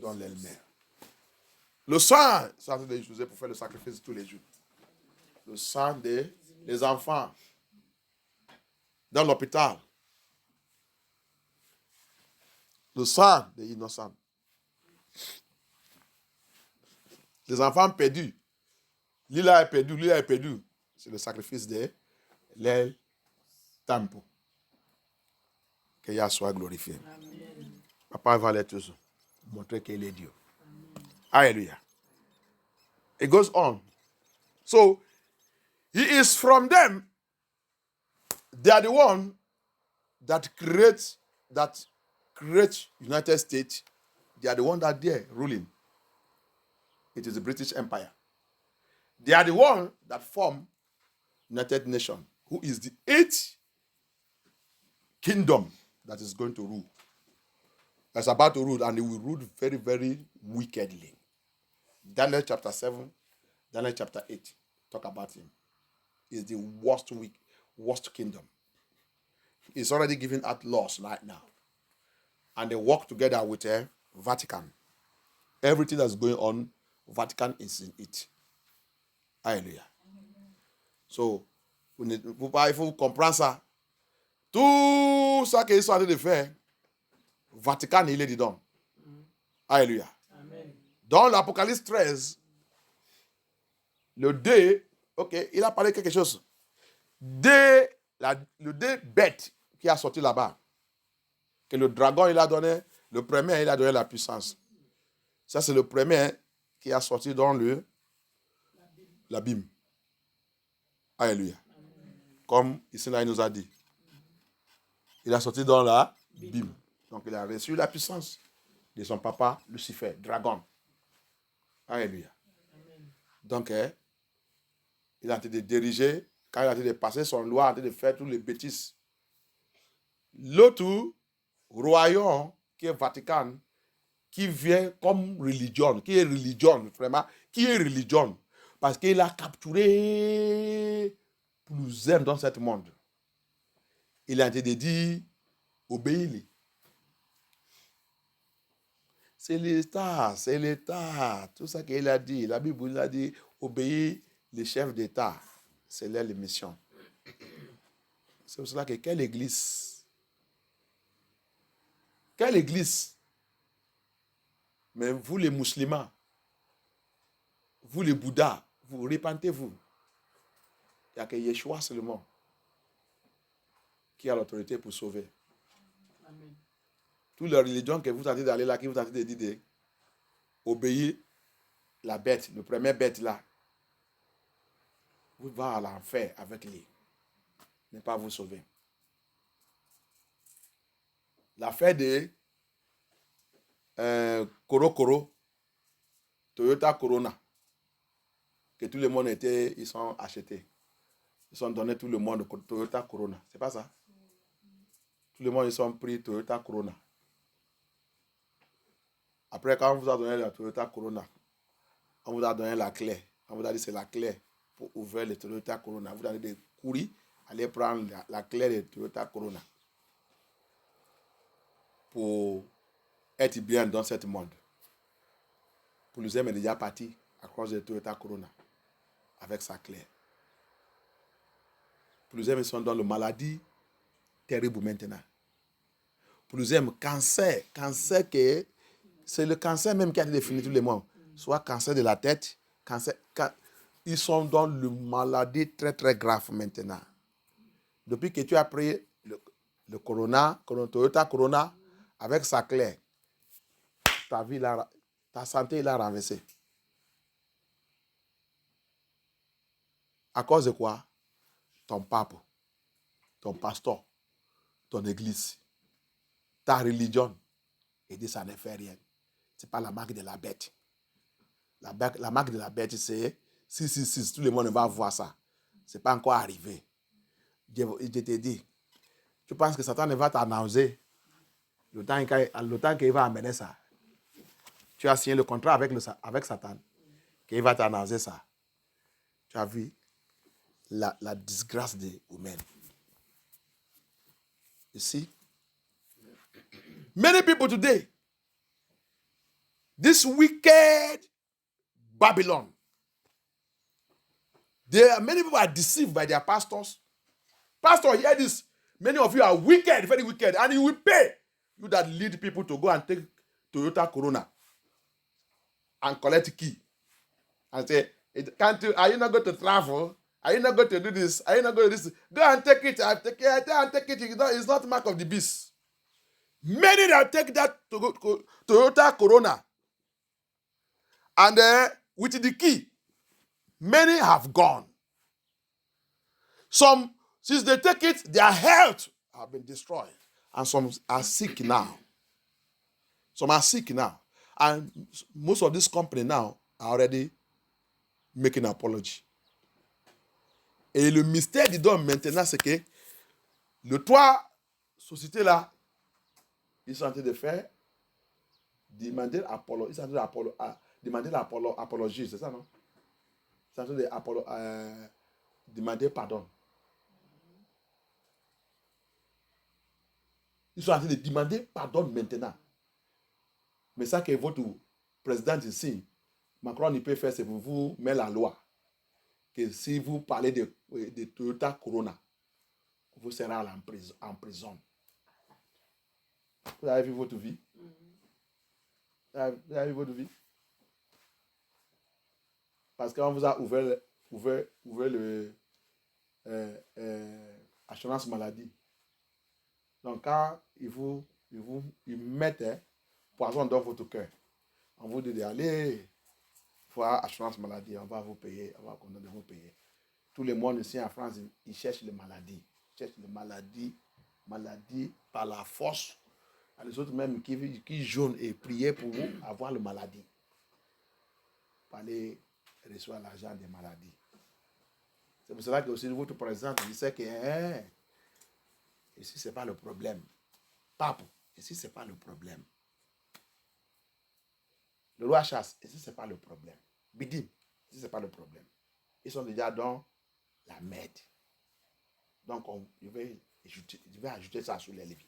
dans l'elle-même. Le sang, c'est en train de l'utiliser pour faire le sacrifice tous les jours. Le sang des enfants dans l'hôpital. Le sang des innocents. Les enfants perdus. Lila est perdu. C'est le sacrifice de l'aile tampo. Que Yah soit glorifié. Amen. Papa va les tous montrer qu'il est Dieu. Amen. Hallelujah. It goes on. So, he is from them. They are the one that create United States. They are the one that there ruling. It is the British Empire. They are the one that form United Nations, who is the 8th kingdom that is going to rule. That's about to rule, and it will rule very, very wickedly. Daniel chapter 7, Daniel chapter 8, talk about him. He's the worst kingdom. He's already giving out laws right now. And they work together with the Vatican. Everything that's going on, Vatican is in it. Hallelujah. So, il faut comprendre ça. Tout ça qu'ils sont en train de faire, Vatican, il est dedans. Alléluia. Amen. Dans l'Apocalypse 13, le dé, ok, il a parlé quelque chose. Le dé bête qui a sorti là-bas, que le dragon, il a donné, le premier, il a donné la puissance. Ça, c'est le premier qui a sorti dans l'abîme. Alléluia. Comme ici, là, il nous a dit. Il a sorti dans la Bible. Donc, il a reçu la puissance de son papa, Lucifer, dragon. Alléluia. Donc, il a été de diriger, quand il a été de passer son loi, il a été de faire toutes les bêtises. L'autre royaume, qui est Vatican, qui vient comme religion, qui est religion, vraiment, qui est religion, parce qu'il a capturé plusieurs dans ce monde. Il a été de dire, obéis-les. C'est l'État. Tout ça qu'il a dit. La Bible, il a dit, obéis les chefs d'État. C'est leur mission. C'est pour cela que quelle église? Mais vous les musulmans, vous les bouddhas, vous repentez-vous. Il n'y a que Yeshua seulement qui a l'autorité pour sauver. Amen. Toutes les religions que vous tentez d'aller là, qui vous tentez de dire obéir la bête, le premier bête là, vous va à l'enfer avec lui. Ne pas vous sauver. L'affaire de Toyota Corona, que tout le monde ils sont achetés. Ils sont donnés tout le monde Toyota Corona. C'est pas ça? Tout le monde, ils sont pris Toyota Corona. Après, quand on vous a donné la Toyota Corona, on vous a donné la clé. On vous a dit c'est la clé pour ouvrir le Toyota Corona. Vous avez des courir, aller prendre la clé de Toyota Corona pour être bien dans ce monde. Pour nous aimer déjà parti à cause de Toyota Corona avec sa clé. Pour nous aimer, ils sont dans la maladie terrible maintenant. Pour nous aimer, cancer que c'est le cancer même qui a défini tous les mois. Soit cancer de la tête, ils sont dans le maladie très très grave maintenant. Depuis que tu as pris le Toyota Corona avec sa clé, ta santé il a renversé. À cause de quoi? Ton pape, ton pasteur, ton église, ta religion, et dit ça ne fait rien. Ce n'est pas la marque de la bête. La marque de la bête, c'est 666. Tout le monde va voir ça. Ce n'est pas encore arrivé. Je te dis, tu penses que Satan ne va t'annoncer le temps qu'il va amener ça. Tu as signé le contrat avec Satan, qu'il va t'annoncer ça. Tu as vu la disgrâce des humains. You see? Many people today, This wicked Babylon. Many people are deceived by their pastors. Pastor, hear this. Many of you are wicked, very wicked, and you will pay. You that lead people to go and take Toyota Corona and collect key and say, are you not going to travel? Are you not going to do this? Are you not going to do this? Go and take it. I take it. It's not mark of the beast. Many that take that Toyota Corona and with the key, many have gone. Some, since they take it, their health have been destroyed. And some are sick now. Some are sick now. And most of this company now are already making an apology. Et le mystère du don maintenant, c'est que les trois sociétés-là, ils sont en train de faire demander apologie, c'est ça, non? Ils sont en train de demander pardon. Ils sont en train de demander pardon maintenant. Mais ça que votre président ici, Macron, il peut faire, c'est pour vous mettre la loi. Que si vous parlez de Toyota Corona, vous serez en prison. Vous avez vu votre vie? Vous avez vu votre vie? Parce qu'on vous a ouvert le assurance maladie. Donc, quand ils mettent poison dans votre cœur, on vous dit allez, il faut assurance maladie, on va vous payer, on va vous payer. Tout le monde ici en France, ils cherchent les maladies. Ils cherchent les maladies par la force. Et les autres même qui jeûnent et prient pour vous avoir la maladie. Pour aller recevoir l'argent des maladies. C'est pour cela que aussi votre président il sait que ici, ce n'est pas le problème. Pape, ici, ce n'est pas le problème. Le roi chasse, ici, ce n'est pas le problème. Bidim, ici, ce n'est pas le problème. Ils sont déjà dans la merde. Donc, je vais ajouter ça sur les livres.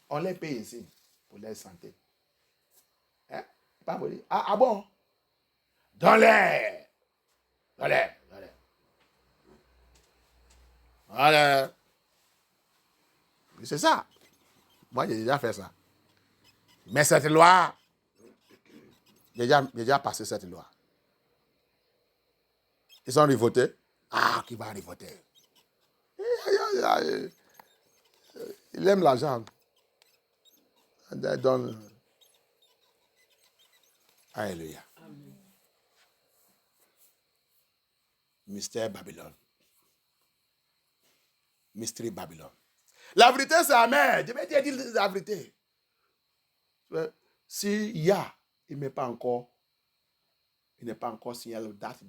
On les paye ici pour leur santé. Hein? Pas pour dire, ah bon? Dans-les. Voilà. C'est ça. Moi, j'ai déjà fait ça. Mais cette loi, j'ai déjà passé cette loi. Ils ont revoté. Ah, qui va revoter? Il aime l'argent. Donne. Alléluia. Mystère Babylone. Mystery Babylone. La vérité, c'est amer. Je vais te dire la vérité. Si il n'est pas encore signé la date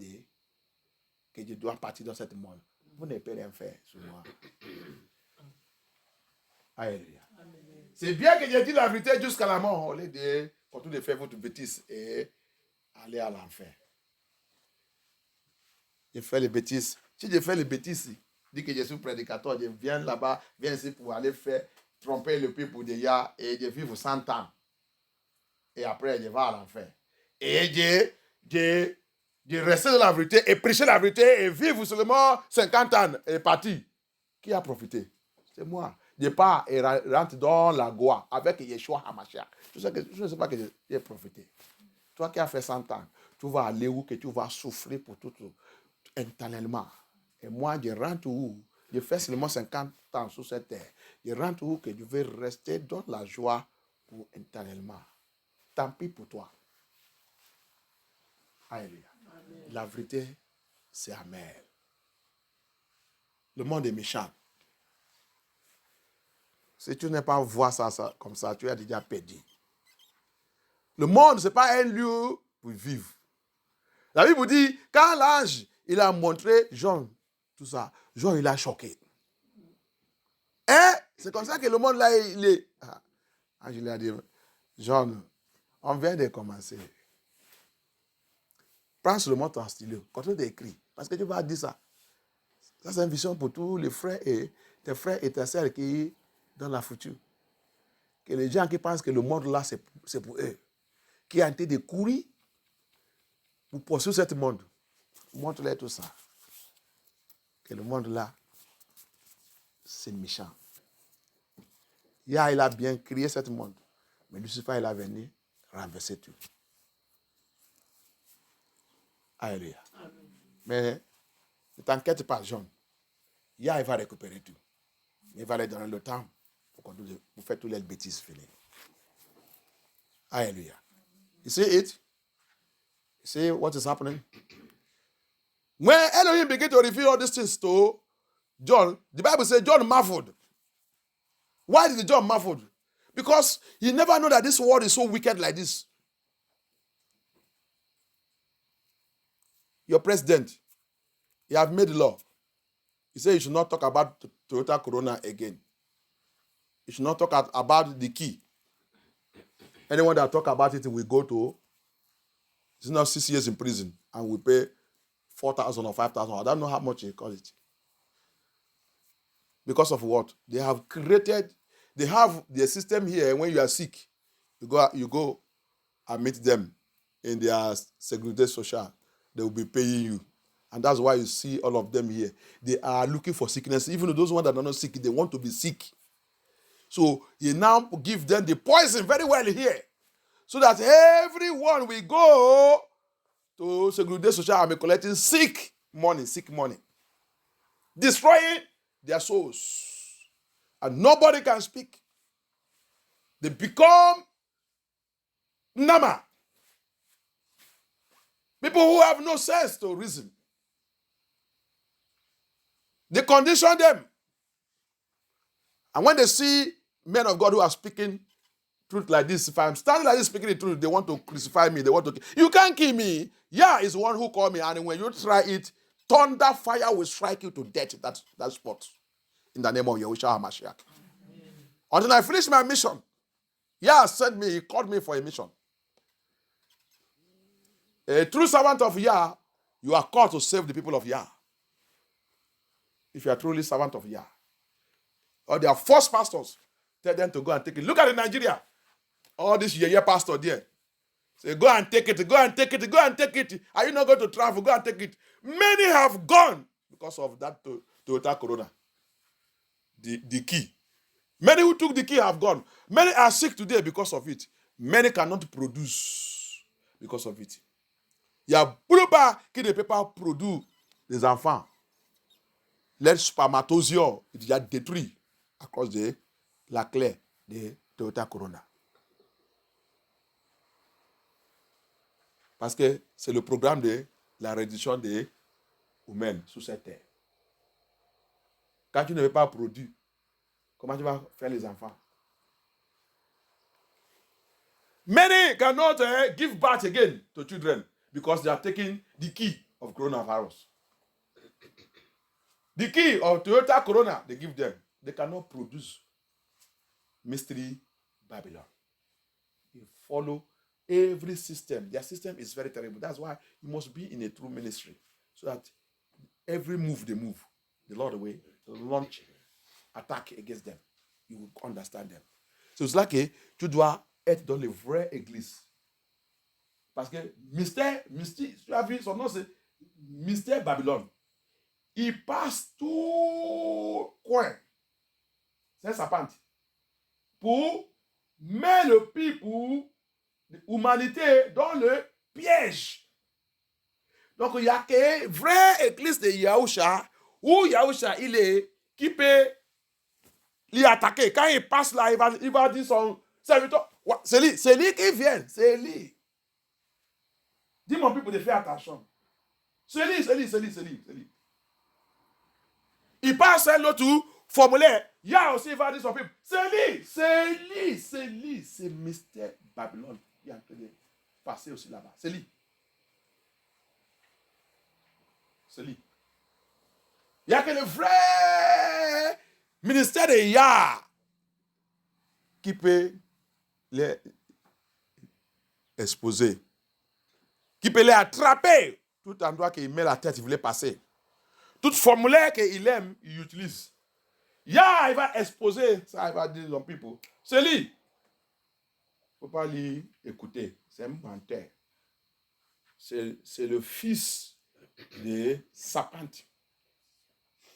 que je dois partir dans ce monde, vous ne pouvez rien faire sur moi. Alléluia. C'est bien que je dise la vérité jusqu'à la mort, au lieu de continuer de faire votre bêtise et aller à l'enfer. Je fais les bêtises. Si je fais les bêtises, je dis que je suis prédicateur, je viens là-bas, viens ici pour aller faire tromper le peuple déjà et je vis 100 ans. Et après, je vais à l'enfer. Et je reste dans la vérité et prêcher la vérité et vivre seulement 50 ans et partir. Qui a profité? C'est moi. Je pars et rentre dans la Goa avec Yeshua HaMashiach. Je ne sais pas que j'ai profité. Toi qui as fait 100 ans, tu vas aller où que tu vas souffrir pour tout éternellement. Et moi, je rentre où? Je fais seulement 50 ans sur cette terre. Je rentre où que je vais rester dans la joie pour éternellement. Tant pis pour toi. Alléluia. La vérité, c'est amer. Le monde est méchant. Si tu n'es pas voir ça comme ça, tu as déjà perdu. Le monde, ce n'est pas un lieu pour vivre. La Bible dit, quand l'ange, il a montré Jean, tout ça, Jean, il a choqué. Et c'est comme ça que le monde, là, il est... L'ange, il a dit, Jean, on vient de commencer. Prends seulement ton stylo, continue d'écrire, parce que tu vas dire ça. Ça, c'est une vision pour tous les frères et tes sœurs qui dans la future. Que les gens qui pensent que le monde là, c'est pour eux. qui est en train de courir pour poursuivre ce monde. Montre-leur tout ça. Que le monde là, c'est méchant. Il a bien créé ce monde. Mais Lucifer, il a venu renverser tout. Alléluia. Mais ne t'inquiète pas, John. Il va récupérer tout. Il va lui donner le temps pour faire toutes les bêtises finies. Alléluia. You see it? You see what is happening? When Elohim began to reveal all these things to John, the Bible says John marveled. Why did John marvel? Because he never knew that this world is so wicked like this. Your president, he have made law. He said you should not talk about Toyota Corona again. You should not talk about the key. Anyone that talk about it will go to, it's not 6 years in prison and will pay 4,000 or 5,000. I don't know how much they call it. Because of what? They have their system here. When you are sick, you go and meet them in their Sécurité Sociale. They will be paying you. And that's why you see all of them here. They are looking for sickness. Even those ones that are not sick, they want to be sick. So you now give them the poison very well here. So that everyone will go to Sécurité Sociale and be collecting sick money. Destroying their souls. And nobody can speak. They become Nama. People who have no sense to reason. They condition them. And when they see men of God who are speaking truth like this, if I'm standing like this speaking the truth, they want to crucify me. They want to kill. You can't kill me. Yeah, it's one who called me. And when you try it, thunder fire will strike you to death at that spot. In the name of Yahushua HaMashiach. Until I finish my mission. Yah sent me. He called me for a mission. A true servant of Yah, you are called to save the people of Yah. If you are truly servant of Yah. Or they are false pastors. Tell them to go and take it. Look at in Nigeria. All this pastor there. Say, go and take it, go and take it, go and take it. Are you not going to travel? Go and take it. Many have gone because of that Toyota Corona. The key. Many who took the key have gone. Many are sick today because of it. Many cannot produce because of it. Il y a beaucoup qui ne peut pas produire des enfants. Leur spermatozoïde est déjà détruit à cause de la clé de Toyota Corona. Parce que c'est le programme de la réduction des humains sur cette terre. Quand tu ne veux pas produire, comment tu vas faire les enfants? Many cannot give birth again to children because they are taking the key of coronavirus. The key of Toyota Corona, they give them. They cannot produce mystery Babylon. They follow every system. Their system is very terrible. That's why you must be in a true ministry. So that every move they move, the Lord way, launch, attack against them. You will understand them. So it's like tu dois être dans les vraies églises. Parce que mystère, tu as vu son nom, c'est Mystère Babylone. Il passe tout coin. C'est sa pente. Pour mettre le people, l'humanité dans le piège. Donc il y a que vraie église de Yahusha, où Yahusha il est, qui peut l'y attaquer. Quand il passe là, il va dire son serviteur, c'est lui qui vient, c'est lui. Dis mon people de faire attention. C'est lui. Il passe à l'autre formulaire. Il y a aussi, il va dire son people. C'est lui. C'est Mystère Babylone qui est en train de passer aussi là-bas. C'est lui. Il n'y a que le vrai ministère de Yah qui peut les exposer, qui peut les attraper tout endroit qu'il met la tête, il voulait passer. Tout formulaire qu'il aime, il utilise. Yah, il va exposer, ça, il va dire aux people. C'est lui. faut pas lui écouter. C'est un menteur. C'est le fils de Sapante.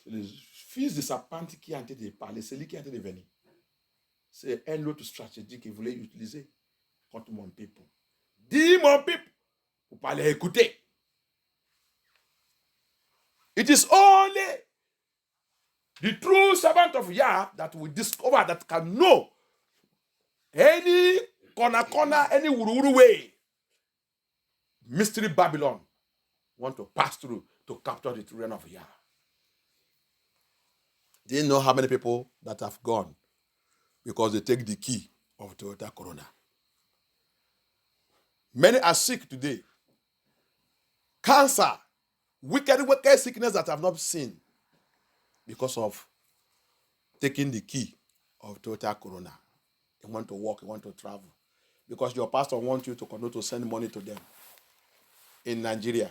C'est le fils de Sapante qui est en train de parler. C'est lui qui est en train de venir. C'est un autre stratégie qu'il voulait utiliser contre mon peuple. Dis mon peuple, faut pas les écouter. It is only the true servant of Yah that we discover that can know any corner, any wuru way. Mystery Babylon want to pass through to capture the throne of Yah. Do you know how many people that have gone because they take the key of Toyota Corona? Many are sick today. Cancer, wicked sickness that I have not seen because of taking the key of Toyota Corona. You want to walk, you want to travel. Because your pastor wants you to continue to send money to them. In Nigeria,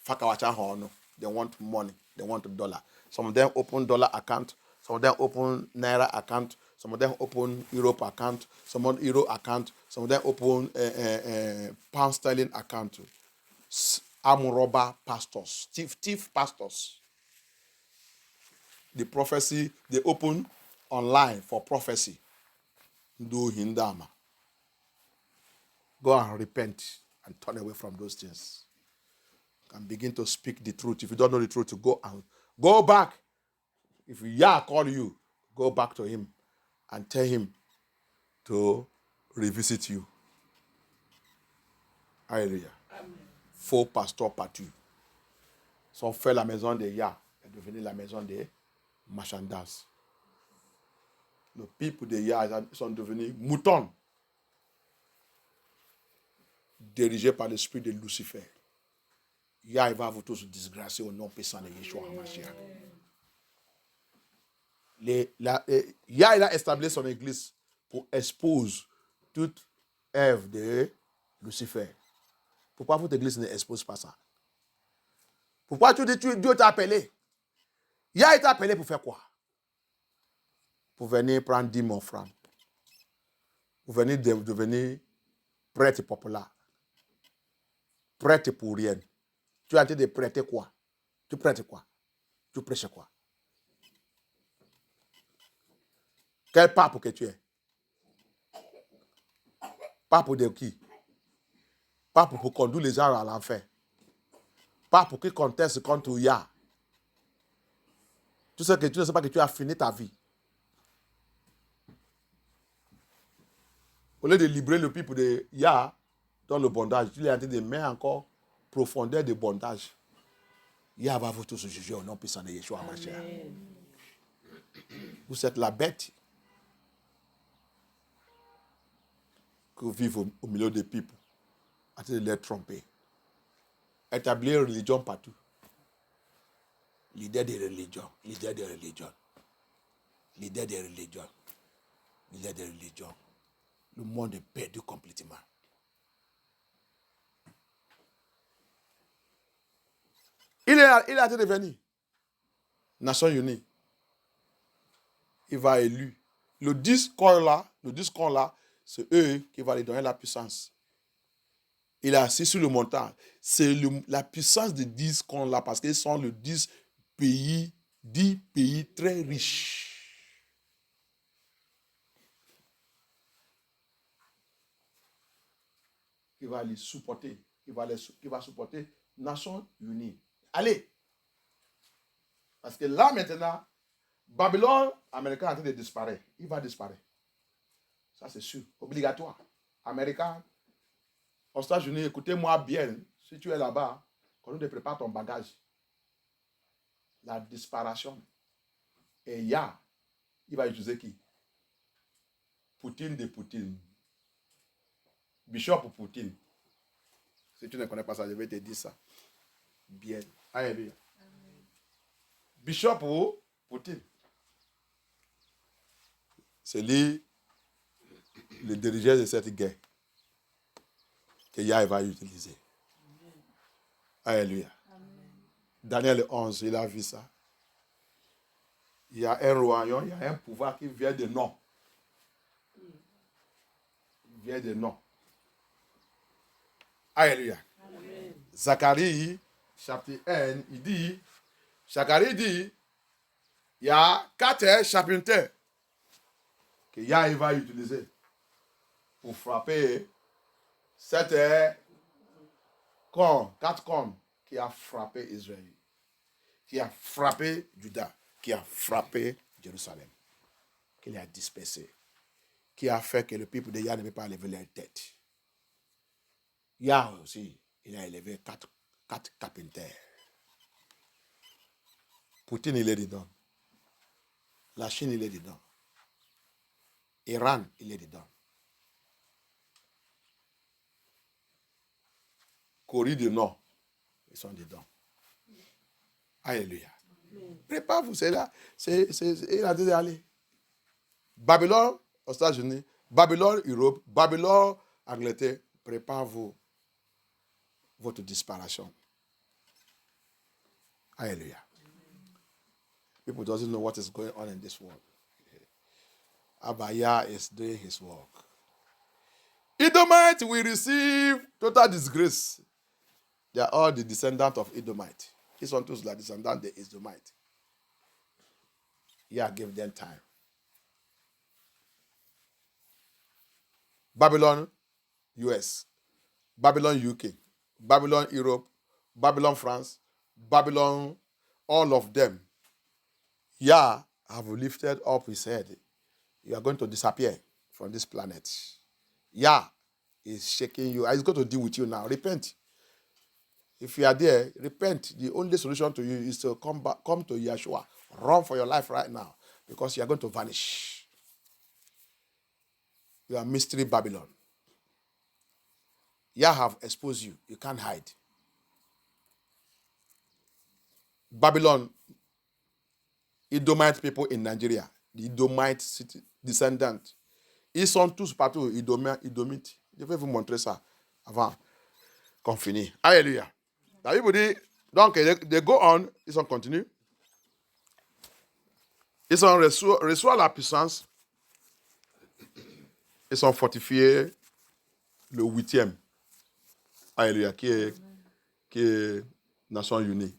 they want money, they want $. Some of them open dollar account, some of them open Naira account, some of them open Europe account, some of Euro account, some of them open pound sterling account. Arm robber pastors, thief pastors. The prophecy, they open online for prophecy. Do hindama. Go and repent and turn away from those things. And begin to speak the truth. If you don't know the truth, go back. If Yah call you, go back to him and tell him to revisit you. Alléluia. Faux pasteur partout. Sont fait la maison de Yah est devenue la maison de marchandages. Le peuple de Yah sont devenus moutons dirigés par l'esprit de Lucifer. Yah va vous tous disgracier au nom puissant de Yeshua HaMashiach. Yah il a établi son église pour exposer toute œuvre de Lucifer. Pourquoi votre église n'expose pas ça? Pourquoi tu dis que Dieu t'a appelé? Yah t'a appelé pour faire quoi? Pour venir prendre 10 000 francs. Pour venir devenir prêtre populaire. Prêtre pour rien. Tu es en train de prêter quoi? Tu prêtes quoi? Tu prêches quoi? Quel pape que tu es? Pape de qui? Pape pour conduire les gens à l'enfer. Pape qui conteste contre Yah. Tu sais que tu ne sais pas que tu as fini ta vie. Au lieu de libérer le peuple de Yah dans le bondage, tu es en train de mettre encore profondeur de bondage. Yah va vous tous juger au nom puissant de Yeshua HaMashiach. Vous êtes la bête que vous vivez au milieu des peuples, en train de les tromper. Établir une religion partout. Leader des religions, leader des religions, leader des religions, leader des religions. Le monde est perdu complètement. Il a été devenu Nations Unies. Il va élu. Le discours là, c'est eux qui vont lui donner la puissance. Il est assis sur le montant. C'est la puissance de 10 qu'on là parce qu'ils sont le 10 pays très riches. Qui va les supporter. Qui va supporter Nations Unies. Allez. Parce que là maintenant, Babylone américain est en train de disparaître. Il va disparaître. Ça c'est sûr. Obligatoire. Américain. Aux États-Unis, écoutez-moi bien, si tu es là-bas, quand on te prépare ton bagage, la disparition. Et Yah, il va utiliser qui? Poutine de Poutine. Bishop Poutine. Si tu ne connais pas ça, je vais te dire ça. Bien. Alléluia. Bishop Poutine. C'est lui, le dirigeant de cette guerre. Que Yah va utiliser. Alléluia. Daniel 11, il a vu ça. Il y a un royaume, il y a un pouvoir qui vient de non. Il vient de nom. Alléluia. Zacharie, chapitre 1, il dit, Zacharie dit, il y a 4 charpentiers que Yahweh va utiliser pour frapper 4 cornes qui a frappé Israël, qui a frappé Juda, qui a frappé Jérusalem, qui les a dispersés, qui a fait que le peuple de Yah ne peut pas lever leur tête. Yah aussi, il a élevé 4 carpenters. Poutine, il est dedans. La Chine, il est dedans. Iran, il est dedans. Corée du Nord, ils sont dedans. Alléluia. Prépare-vous, c'est là. Il a dit d'aller. Babylone, aux États-Unis, Babylone, Europe, Babylone, Angleterre, prépare-vous votre disparition. Hallelujah. People doesn't know what is going on in this world. Abaya is doing his work. Edomite will receive total disgrace. They are all the descendants of Edomite. This one too is like descendant of the Edomite. Yeah, give them time. Babylon, US. Babylon, UK. Babylon, Europe. Babylon, France. Babylon, all of them. Yah have lifted up his head. You are going to disappear from this planet. Yah is shaking you. He's going to deal with you now. Repent. If you are there, repent. The only solution to you is to come to Yeshua. Run for your life right now, because you are going to vanish. You are mystery Babylon. Yah have exposed you. You can't hide. Babylon, Edomite people in Nigeria, the Edomite city, descendants, ils sont tous partout Edomites. Je vais vous montrer ça avant qu'on finisse. Alléluia. La Bible dit, donc, they go on, ils ont continué. Ils ont reçu la puissance. Ils sont fortifiés le 8e. Alléluia, qui est Nations Unies.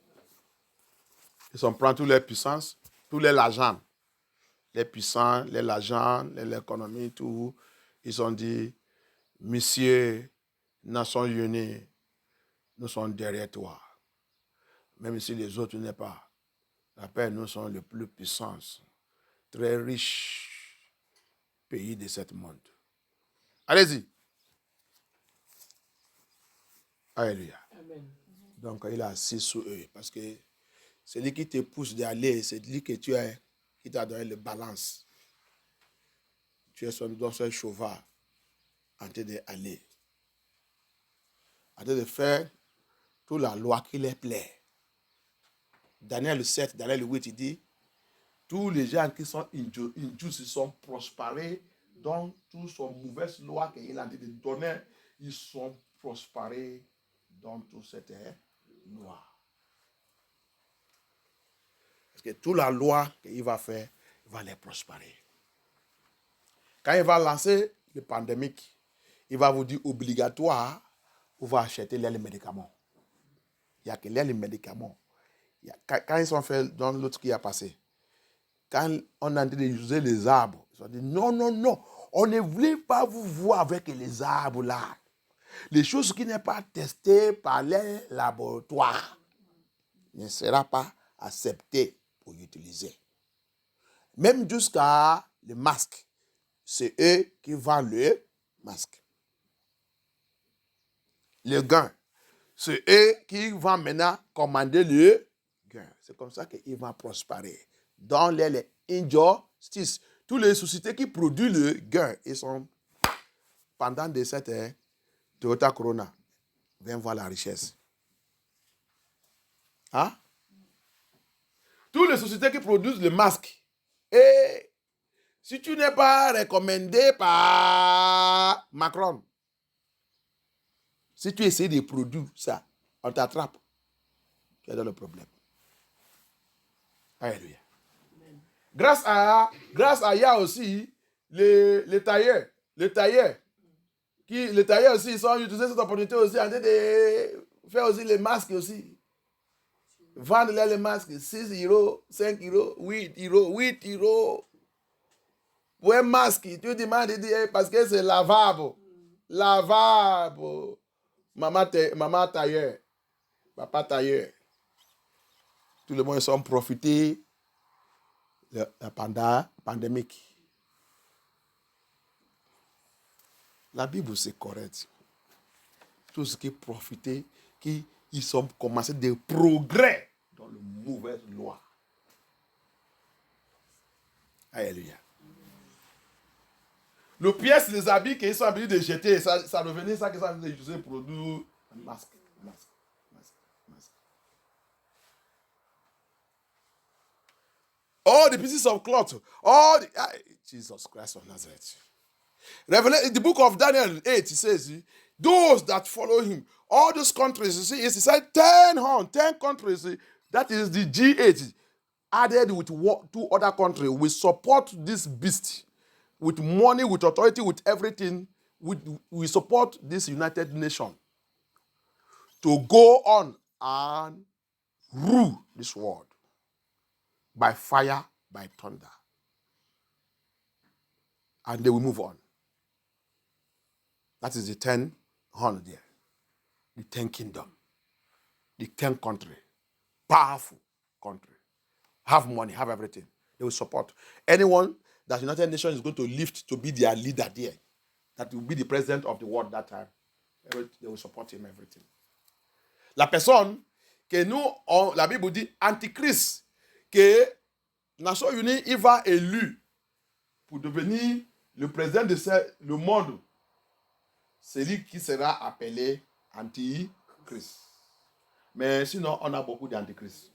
Ils ont pris toutes les puissances, tous les l'argent. Les puissants, les l'argent, l'économie, tout. Ils ont dit, Monsieur, Nations Unies, nous sommes derrière toi. Même si les autres n'est pas. Après, nous sommes le plus puissants, très riche pays de ce monde. Allez-y. Alléluia. Amen. Donc, il a assis sur eux. Parce que c'est lui qui te pousse d'aller. C'est lui que tu es, qui t'a donné le balance. Tu es dans ce cheval en train d'aller. En train de faire toute la loi qui les plaît. Daniel 7, Daniel 8, il dit, tous les gens qui sont injustes, ils sont prospérés dans toutes ces mauvaises lois qu'il a dit de donner, ils sont prospérés dans toutes ces lois. Parce que toute la loi qu'il va faire, il va les prospérer. Quand il va lancer le pandémique, il va vous dire obligatoire, vous va acheter les médicaments. Il n'y a que les médicaments. Quand ils sont faits dans l'autre qui a passé, quand on a dit d'utiliser les arbres, ils ont dit non, on ne voulait pas vous voir avec les arbres là. Les choses qui n'est pas testées par les laboratoires ne seront pas acceptées pour utiliser. Même jusqu'à le masque, c'est eux qui vendent le masque. Le gain, c'est eux qui vont maintenant commander le gain. C'est comme ça qu'ils vont prospérer. Dans les injustices, toutes les sociétés qui produisent le gain, ils sont, pendant cette Toyota Corona, viens voir la richesse. Hein? Toutes les sociétés qui produisent le masque, et si tu n'es pas recommandé par Macron, si tu essaies de produire ça, on t'attrape. Tu es dans le problème. Alléluia. Grâce à Yah aussi, les tailleurs, les tailleurs aussi, ils ont utilisé cette opportunité aussi en train de faire aussi les masques aussi. Vendre les masques, 6 euros, 5 euros, 8 euros, 8 euros. Pour un masque, tu demandes, parce que c'est lavable. Lavable. Maman tailleur, papa tailleur. Tout le monde ils sont profité de la pandémie. La Bible, c'est correct. Tout ce qui est profité, ils sont commencé des progrès dans le mauvaise loi. Alléluia. Le pièce, les habits qu'ils sont habitués de jeter, ça revenait ça qu'ils ont utilisé pour produire masque. All the pieces of cloth, Jesus Christ of Nazareth. In the book of Daniel 8, it says, those that follow him, all those countries, you see, he said 10 countries, that is the G8, added with 2 other countries, will support this beast with money, with authority, with everything. We support this United Nations to go on and rule this world by fire, by thunder. And they will move on. That is the 10 horn there. The 10 kingdom. The 10 country. Powerful country. Have money, have everything. They will support. Anyone that United Nations is going to lift to be their leader there, that will be the president of the world that time, they will support him, everything. La personne que nous, la Bible dit, Antichrist, que Nations Unies, il va élu pour devenir le président de le monde, c'est lui qui sera appelé Antichrist. Mais sinon, on a beaucoup d'Antichrist.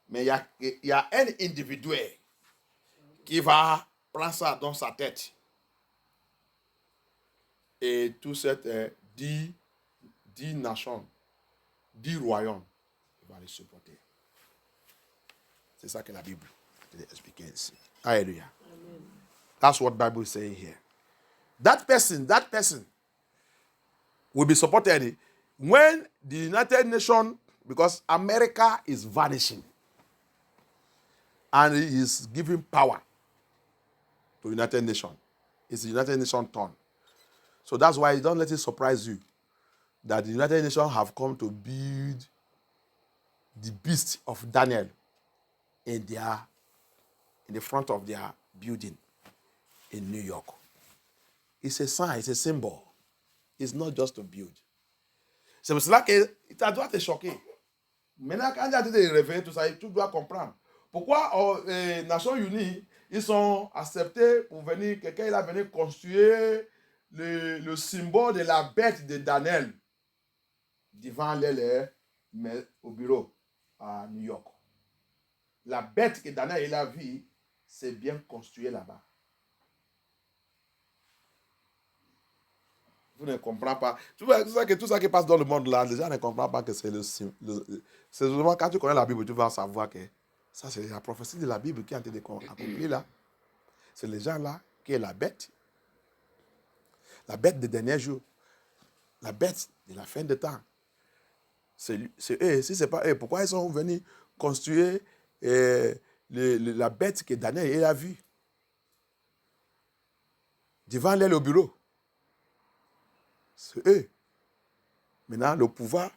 Mais il y a un individu qui va prendre ça dans sa tête. Et tout cette 10 nations, 10 royaumes, il va les supporter. C'est ça que la Bible explique ici. Hallelujah. Amen. That's what the Bible is saying here. That person will be supported when the United Nations, because America is vanishing and it is giving power to the United Nations. It's the United Nations turn. So that's why don't let it surprise you that the United Nations have come to build the beast of Daniel in the front of their building in New York. It's a sign, it's a symbol. It's not just to build. C'est pour cela que ça doit te choquer. Maintenant, quand tu as été réveillé, tout ça, tu dois comprendre. Pourquoi les Nations Unies, ils sont acceptés pour venir, quelqu'un il a venu construire le symbole de la bête de Daniel devant mais au bureau à New York. La bête que Daniel il a vue, c'est bien construit là-bas. Vous ne comprenez pas. Tout ça qui passe dans le monde là, les gens ne comprennent pas que c'est c'est seulement quand tu connais la Bible, tu vas savoir que ça c'est la prophétie de la Bible qui est en train d'accomplir là. C'est les gens là qui est la bête des derniers jours, la bête de la fin de temps. C'est eux, si ce n'est pas eux, pourquoi ils sont venus construire la bête que Daniel a vue devant l'aile au bureau? C'est eux. Maintenant, le pouvoir,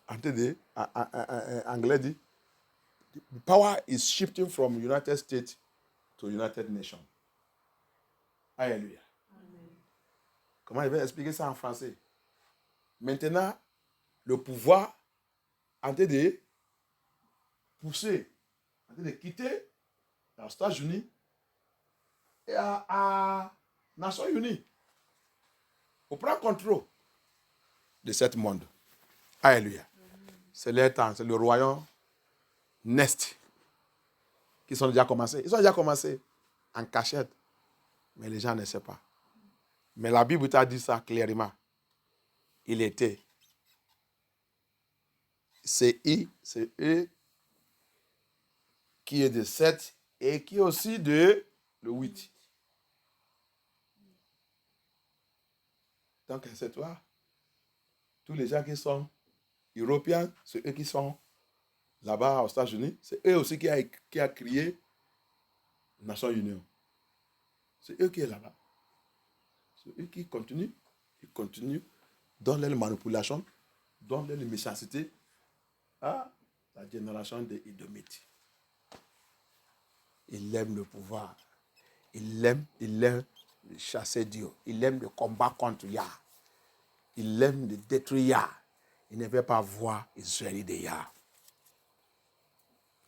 anglais dit, the power is shifting from United States to United Nations. Alléluia. Comment je vais expliquer ça en français? Maintenant, le pouvoir en train de pousser, en train de quitter les États-Unis et à Nations Unies pour prendre contrôle de ce monde. Alléluia. C'est leur temps, c'est le royaume Nest qui sont déjà commencés. Ils ont déjà commencé en cachette, mais les gens ne savent pas. Mais la Bible t'a dit ça clairement. Il était. C'est eux qui est de 7 et qui est aussi de le 8. Donc, c'est toi. Tous les gens qui sont européens, c'est eux qui sont là-bas aux États-Unis. C'est eux aussi qui a créé Nations Unies. C'est eux qui sont là-bas. C'est eux qui continuent. Ils continuent dans les manipulations, dans les méchancetés à la génération des Édomites. Il aime le pouvoir. Il aime chasser Dieu. Il aime le combat contre Yah. Il aime de détruire Yah. Il ne veut pas voir Israël de Yah.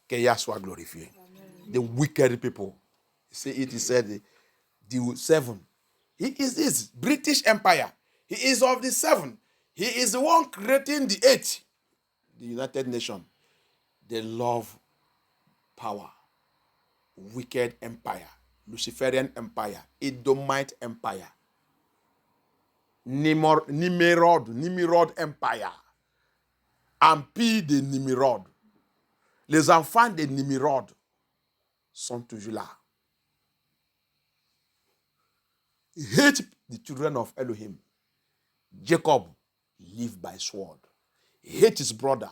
Que Yah soit glorifié. Amen. The wicked people. See it, he said, the seven. He is this British Empire. He is of the seven. He is the one creating the eight. The United Nations. They love power. Wicked empire. Luciferian empire. Edomite empire. Nimrod empire. Empire de Nimrod. Les enfants de Nimrod sont toujours là. He hates the children of Elohim. Jacob lived by sword. He hates his brother,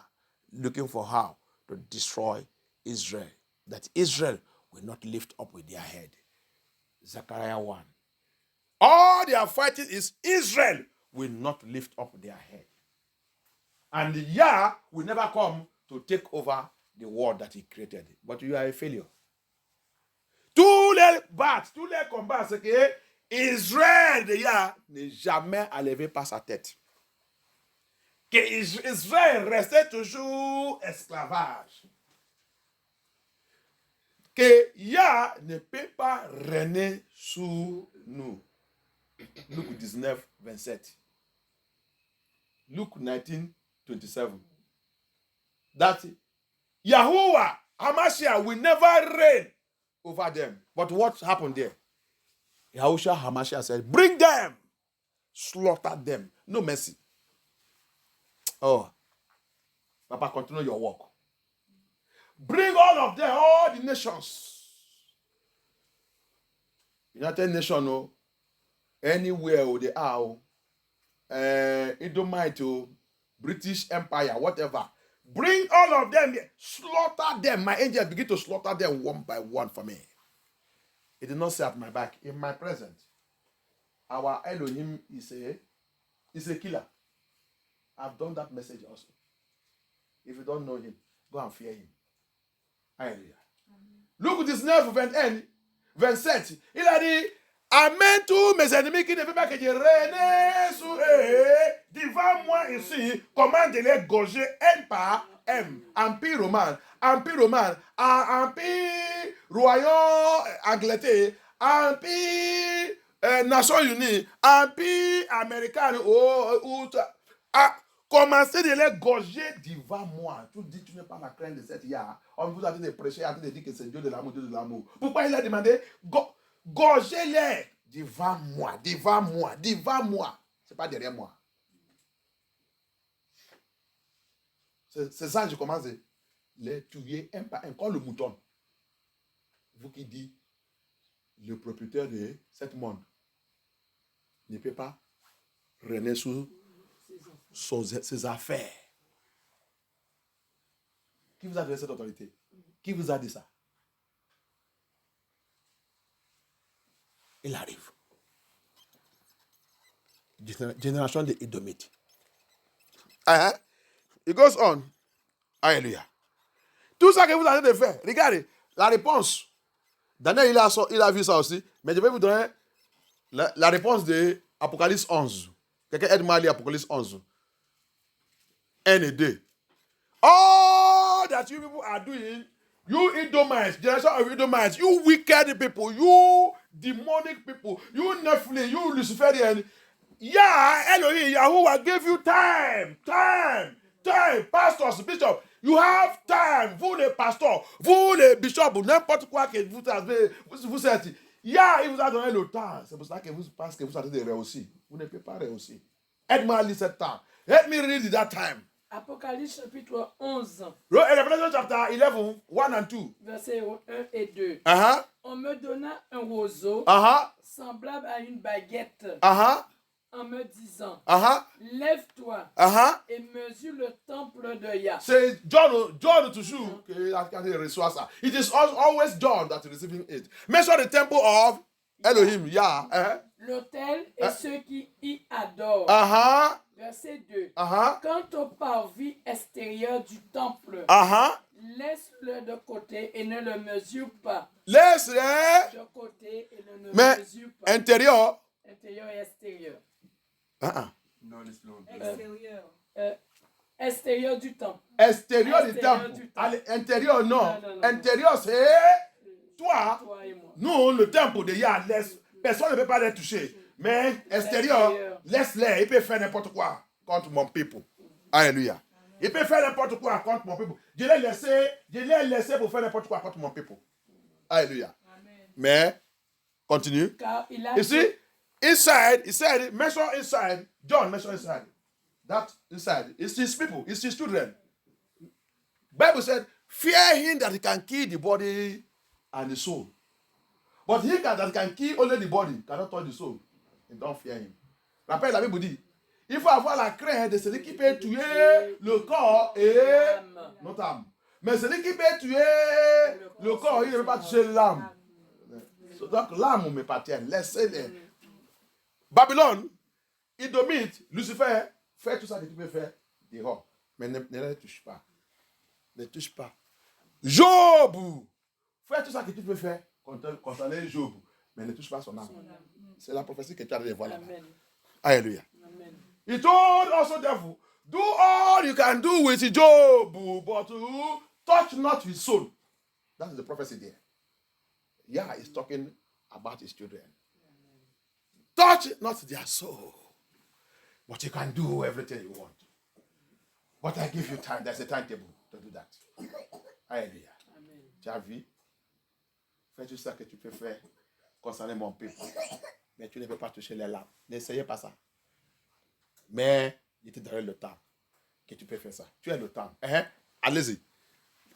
looking for how to destroy Israel. That Israel will not lift up with their head. Zechariah 1. All they are fighting is Israel will not lift up their head. And Yah will never come to take over the world that he created. But you are a failure. Tous les combats, c'est que Israël de Yah n'est jamais enlevé par sa tête. Que Israël restait toujours esclavage. Que Yah ne peut pas régner sous nous. Luc 19, 27. Luke 19, 27. That Yahuwah, Hamashiach, will never reign over them. But what happened there? Yahushua Hamashiach said, bring them, slaughter them. No mercy. Oh, Papa, continue your work. Bring all of them, all the nations. United Nations, oh, anywhere oh, they are, oh, Edomite, oh, British Empire, whatever. Bring all of them, slaughter them. My angels begin to slaughter them one by one for me. It did not say at my back. In my presence, our Elohim is a killer. I've done that message also. If you don't know him, go and fear him. Hallelujah. Luc 19, 27. Il a dit, amène tous mes ennemis qui ne veulent pas que je règne sur eux devant moi ici. Comment de les gorger un par un. Empire romain, Empire royaume Angleterre, Empire Nations Unies, Empire américain. Commencez de les gorger devant moi. Tu dis, tu n'es pas la crainte de cette Yah. On vous a dit de prêcher, a dit de dire que c'est Dieu de l'amour, Dieu de l'amour. Pourquoi il a demandé, gorgez-les devant moi, devant moi, devant moi. Ce n'est pas derrière moi. C'est ça que je commence à les tuer un par un, comme le mouton. Vous qui dites, le propriétaire de ce monde ne peut pas régner sur ses affaires. Qui vous a donné cette autorité? Qui vous a dit ça? Il arrive. Génération de Édomites. It goes on. Alléluia. Tout ça que vous avez de faire, regardez, la réponse. Daniel, il a vu ça aussi, mais je vais vous donner la réponse de Apocalypse 11. Quelqu'un aide-moi à lire Apocalypse 11. 1 et 2. All that you people are doing, you Edomites, generation of Edomites, you wicked people, you demonic people, you Nephilim, you Luciferian, Yah, Elohim, Yahuwah gave you time, pastors, bishops, you have time, vous les pasteurs, vous les bishops, n'importe quoi que vous êtes, Yah, il vous a donné le temps, c'est pour ça que vous pensez que vous êtes de réussir, vous ne pouvez pas réussir. Aide-moi à lire ce temps, let me read that time. Apocalypse chapitre 11. Revelation chapter 11, 1 and 2. Versets 1 et 2. Uh-huh. On me donna un roseau Uh-huh. semblable à une baguette. Uh-huh. en me disant, Uh-huh. lève-toi Uh-huh. et mesure le temple de Yah. C'est John to show qu'il reçoit ça. It is always John that is receiving it. Mention the temple of Elohim, Yah. Uh-huh. L'autel et ceux qui y adorent. Uh-huh. Verset 2. Uh-huh. Quant au parvis extérieur du temple, Uh-huh. laisse-le de côté et ne le mesure pas. Laisse-le De côté et ne le mais mesure pas. intérieur. Intérieur et extérieur. Uh-uh. Extérieur. Extérieur du temple. Extérieur du Extérieur temple. du temple. Allez, intérieur, non. Non. Intérieur, c'est toi. Toi et moi. Nous, le temple de Yah, personne ne peut pas les toucher. Mais extérieur, laisse-les. Il peut faire n'importe quoi contre mon peuple. Alléluia. Il peut faire n'importe quoi contre mon peuple. Je l'ai laissé pour faire n'importe quoi contre mon peuple. Alléluia. Mais, continue. Car il a You see, inside, he said, mention inside. John mentioned inside. That inside. It's his people. It's his children. Bible said, fear him that he can kill the body and the soul. But he that can kill only the body, cannot touch the soul. And don't fear him. Rappelle, la Bible dit, il faut avoir la crainte de celui qui peut tuer le corps et notre âme. Mais celui qui peut tuer le corps, il ne peut pas toucher l'âme. Donc l'âme m'appartient. Laissez-les. Babylone, Idomite, Lucifer, fais tout ça que tu peux faire dehors. Mais ne les touche pas. Ne touche pas. Job, fais tout ça que tu peux faire concernant Job. Mais ne touche pas son âme. C'est la prophétie que tu as de voir là-bas. Alléluia. Amen. He told also therefore, do all you can do with Job, but touch not his soul. That is the prophecy there. Yah is talking about his children. Touch not their soul. But you can do everything you want. But I give you time. There's a timetable to do that. Alléluia. Tu as vu? Fais tout ça que tu peux faire concernant mon peuple. Mais tu ne peux pas toucher les lames. N'essayez pas ça. Mais je te donnerai le temps que tu peux faire ça. Tu as le temps. Allez-y.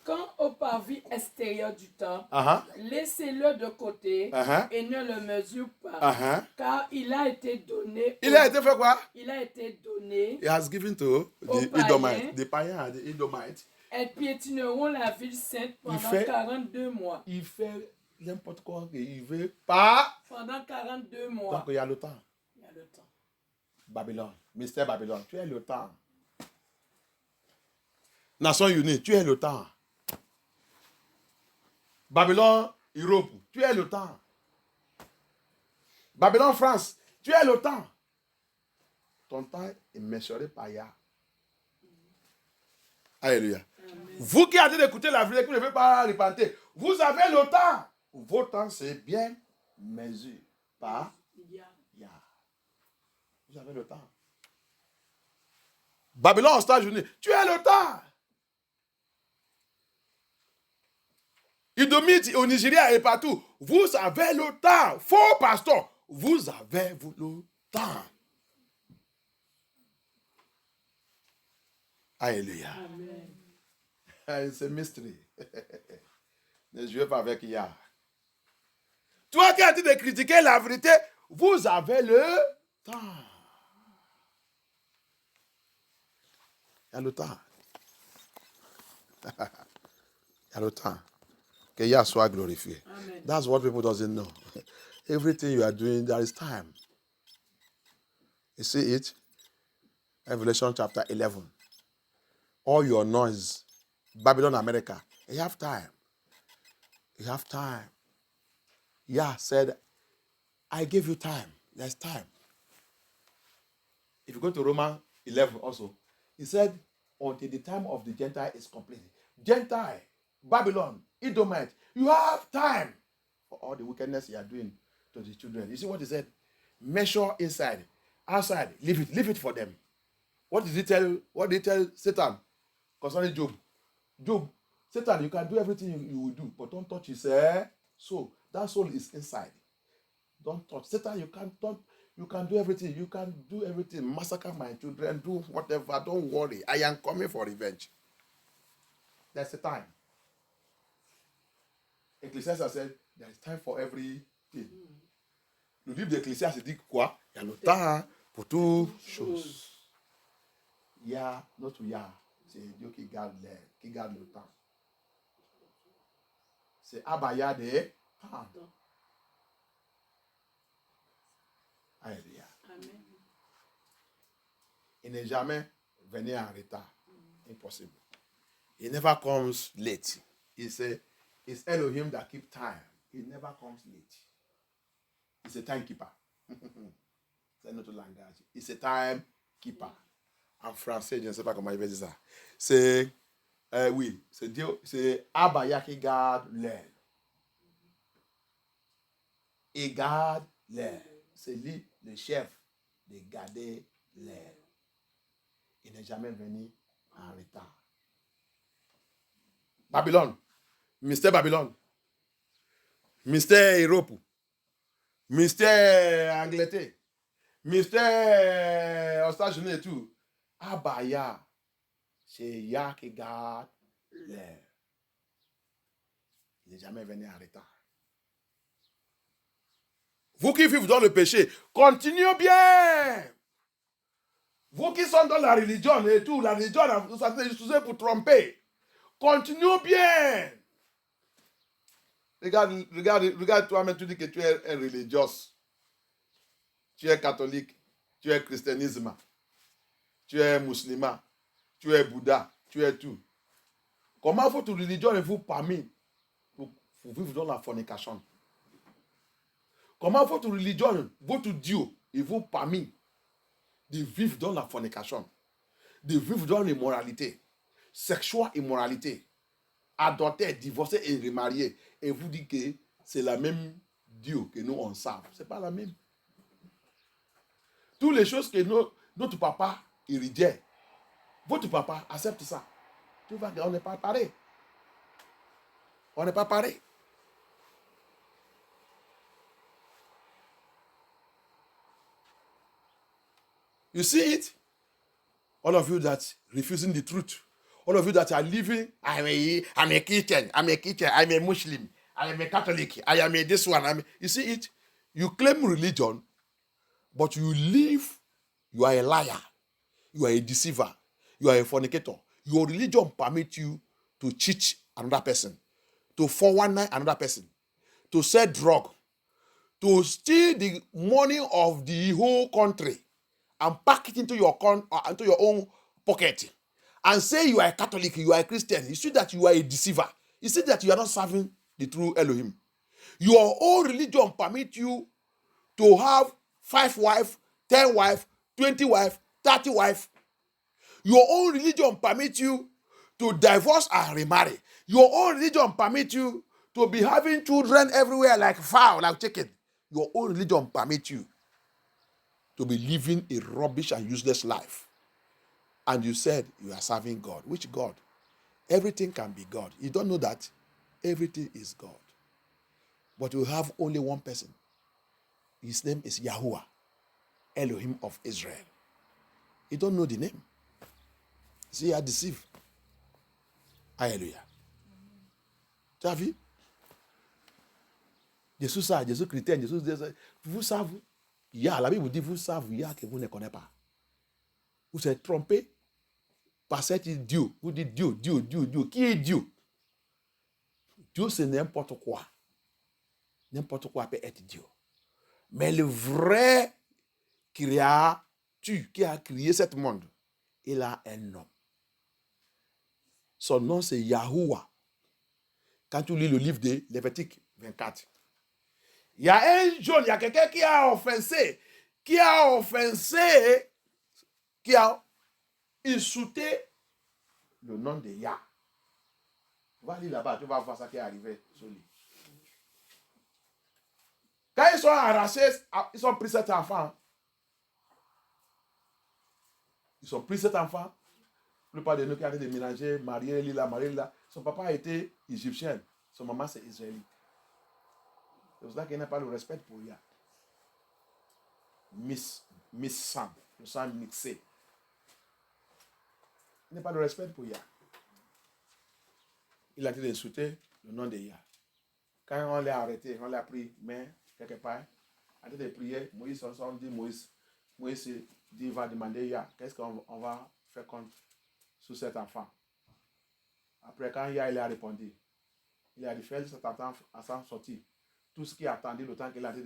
Quant au parvis extérieur du temple, laissez-le de côté et ne le mesure pas. Car il a été donné. Il a été fait quoi? Il a été donné. He has given to the Edomites. The païens, the Edomites. Elles piétineront la ville sainte pendant 42 mois. Il fait n'importe quoi qu'il veut pas. Pendant 42 mois. Donc il y a le temps. Il y a le temps. Babylone, mystère Babylone, tu as le temps. Nations Unies, tu as le temps. Babylone, Europe, tu as le temps. Babylone, France, tu as le temps. Ton temps est mesuré par Yah. Alléluia. Amen. Vous qui avez d'écouter la vérité, qui ne pouvez pas repentir, vous avez le temps. Votre temps, c'est bien mesuré par Yah. Vous avez le temps. Babylone aux États-Unis, tu as le temps. Idomite au Nigeria et partout, vous avez le temps. Faux pasteur, vous avez le temps. Alléluia. C'est mystery. Ne jouez pas avec Yah. Toi qui as dit de critiquer la vérité, vous avez le temps. Il y a le temps. Il y a le temps. Que Yah soit glorifié. Amen. That's what people doesn't know. Everything you are doing, there is time. You see it? Revelation chapter 11. All your noise. Babylon, America. You have time. You have time. Yah said, I gave you time. There's time. If you go to Romans 11 also, he said, until the time of the Gentile is completed. Gentile, Babylon, Edomite, you have time for all the wickedness you are doing to the children. You see what he said? Measure inside, outside, leave it for them. What did he tell Satan concerning Job? Job, Satan, you can do everything you will do, but don't touch his soul. That soul is inside. Don't touch. Satan, you can do everything. You can do everything. Massacre my children, do whatever. Don't worry. I am coming for revenge. There's a time. Ecclesiastes said, there is time for everything. Le livre d'Ecclésiaste dit quoi? Il y a le temps pour toutes choses. Yah, notre Yah, c'est Dieu qui garde l'air, qui garde le temps. C'est Abaya de temps. Alléluia. Amen. Il n'est jamais venu en retard. Impossible. He never comes late. It's Elohim that keeps time. He never comes late. He's a timekeeper. C'est notre langage. He's a timekeeper. En français, je ne sais pas comment il va dire ça. C'est, oui, c'est Dieu, c'est Abaya qui garde l'air. Il garde l'air. C'est lui, le chef, de garder l'air. Il n'est jamais venu en retard. Babylone. Mystère Babylone. Mystère Europe. Mystère Angleterre. Mystère aux États-Unis et tout. Abaya. C'est Yah qui garde l'air. Il n'est jamais venu en retard. Vous qui vivez dans le péché, continuez bien. Vous qui sont dans la religion et tout, la religion, vous êtes utilisé pour tromper. Continuez bien. Regarde toi-même, tu dis que tu es religieux. Tu es catholique, tu es christianisme, tu es musulman, tu es Bouddha, tu es tout. Comment votre religion est vous permis pour vivre dans la fornication? Comment votre religion, votre Dieu, est vous permis de vivre dans la fornication, de vivre dans l'immoralité, sexuelle immoralité, adopter, divorcer et remarier, et vous dites que c'est la même Dieu que nous on sait. Ce n'est pas la même. Toutes les choses que notre papa héridait, votre papa accepte ça. Tu vois qu'on n'est pas pareil. On n'est pas pareil. You see it? All of you that refusing the truth. All of you that are living, I'm a Christian, I'm a Muslim, I am a Catholic, I am a this one. You see it? You claim religion, but you live, you are a liar, you are a deceiver, you are a fornicator. Your religion permits you to cheat another person, to 419 another person, to sell drug, to steal the money of the whole country and pack it into your own pocket and say you are a Catholic, you are a Christian. You see that you are a deceiver. You see that you are not serving the true Elohim. Your own religion permits you to have 5 wives, 10 wives, 20 wives, 30 wives. Your own religion permits you to divorce and remarry. Your own religion permits you to be having children everywhere like fowl, like chicken. Your own religion permits you to be living a rubbish and useless life. And you said you are serving God. Which God? Everything can be God. You don't know that everything is God. But you have only one person. His name is Yahuwah, Elohim of Israel. You don't know the name. See, you are deceived. Alléluia. Tu as vu? Jésus ça, Jésus chrétien, Jésus, vous savez, la Bible vous dit, vous savez, que vous ne connaissez pas. Vous êtes trompé par cet Dieu. Vous dites Dieu, Dieu, Dieu, Dieu. Qui est Dieu? Dieu, c'est n'importe quoi. N'importe quoi peut être Dieu. Mais le vrai créateur qui a créé ce monde, il a un nom. Son nom, c'est Yahuwah. Quand tu lis le livre de Lévitique 24, il y a un jeune, il y a quelqu'un qui a offensé, qui a insulté le nom de Yah. Tu vas lire là-bas, tu vas voir ça qui est arrivé sur lui. Quand ils sont arrachés, ils ont pris cet enfant. Ils ont pris cet enfant. La plupart de nous qui ont été ménagés, mariés là. Son papa était égyptien. Son maman, c'est israélite. C'est pour ça qu'il n'a pas le respect pour Yah. Miss Sam, le sang mixé. Il n'a pas de respect pour Yah. Il a été insulté le nom de Yah. Quand on l'a arrêté, on l'a pris, mais quelque part, a été prié, Moïse, on dit Moïse, Moïse dit, va demander Ya, qu'est-ce qu'on va faire contre sous cet enfant? Après, quand Ya il a répondu, il a dit, fais cet enfant à s'en sortir. Tout ce qui a attendu le temps qu'il a dit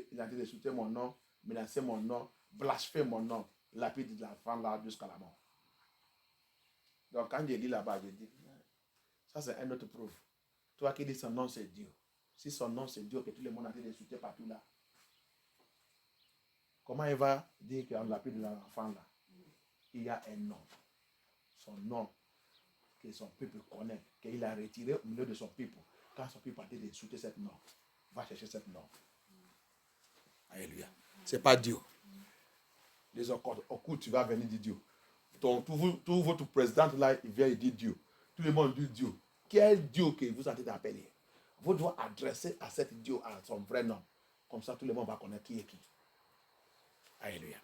d'insulter mon nom, menacer mon nom, blasphémer mon nom, lapide de l'enfant là jusqu'à la mort. Donc quand j'ai dit là-bas, j'ai dit, ça c'est un autre preuve. Toi qui dis son nom c'est Dieu. Si son nom c'est Dieu, que tout le monde a dit d'insulter partout là. Comment il va dire qu'on lapide de l'enfant là? Il y a un nom. Son nom que son peuple connaît, qu'il a retiré au milieu de son peuple. Quand son peuple a dit d'insulter ce nom, va chercher ce nom. Alléluia. Ce n'est pas Dieu. Les autres, au coup, tu vas venir dire Dieu. Tout votre président là, il vient et dit Dieu. Tout le monde dit Dieu. Quel Dieu que vous êtes appelé? Vous devez adresser à cet Dieu à son vrai nom. Comme ça, tout le monde va connaître qui est qui. Alléluia.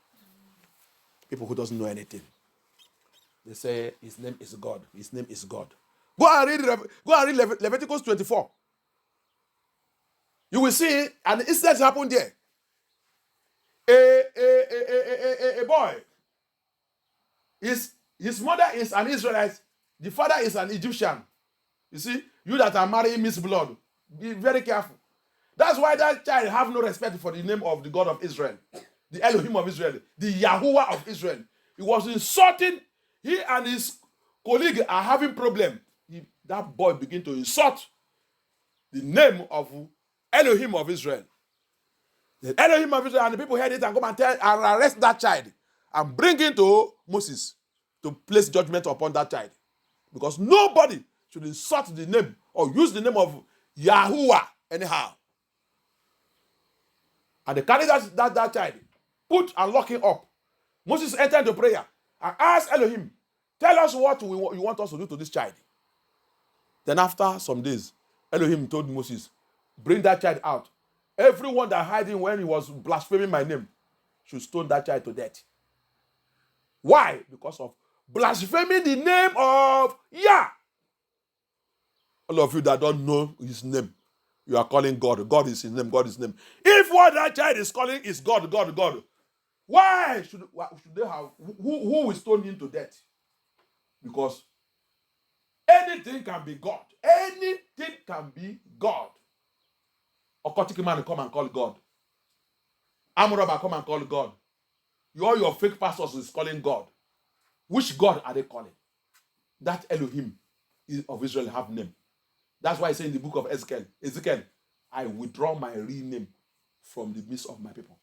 People who doesn't know anything. They say his name is God. His name is God. Go and read Leviticus 24. You will see an incident happened there. A boy. His mother is an Israelite. The father is an Egyptian. You see, you that are marrying Miss Blood, be very careful. That's why that child have no respect for the name of the God of Israel, the Elohim of Israel, the Yahuwah of Israel. He was insulting. He and his colleague are having problem. That boy began to insult the name of Elohim of Israel. The Elohim of Israel, and the people heard it and come and arrest that child and bring him to Moses to place judgment upon that child. Because nobody should insult the name or use the name of Yahuwah anyhow. And they carried that child, put and lock him up. Moses entered into prayer and asked Elohim, tell us what you want us to do to this child. Then after some days, Elohim told Moses, bring that child out. Everyone that hid him when he was blaspheming my name should stone that child to death. Why? Because of blaspheming the name of Yah. All of you that don't know his name, you are calling God. God is his name. God is his name. If what that child is calling is God, God, God, why should they have, who will stone him to death? Because anything can be God. Anything can be God. Occultic man come and call God. Amoraba come and call God. All your fake pastors is calling God. Which God are they calling? That Elohim of Israel have name. That's why I say in the book of Ezekiel, I withdraw my real name from the midst of my people.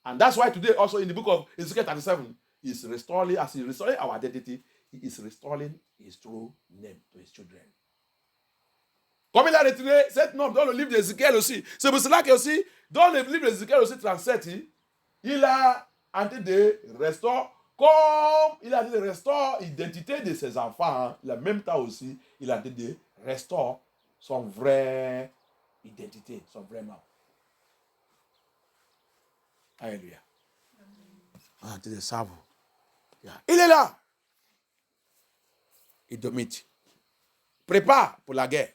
And that's why today also in the book of Ezekiel 37, is restoring, as he's restoring our identity, he is restoring his true name to his children. Comme il a retiré cette norme, don't leave Ezekiel aussi. C'est pour cela que aussi, dans le livre d'Ézéchiel aussi 37, il a envie de restaurer, comme il a dit de restaurer l'identité de ses enfants, en même temps aussi, il a dit de restaurer son vrai identité, son vrai nom. Alléluia. Ah, tu le savent. Il est là. Édomite. Prépare pour la guerre.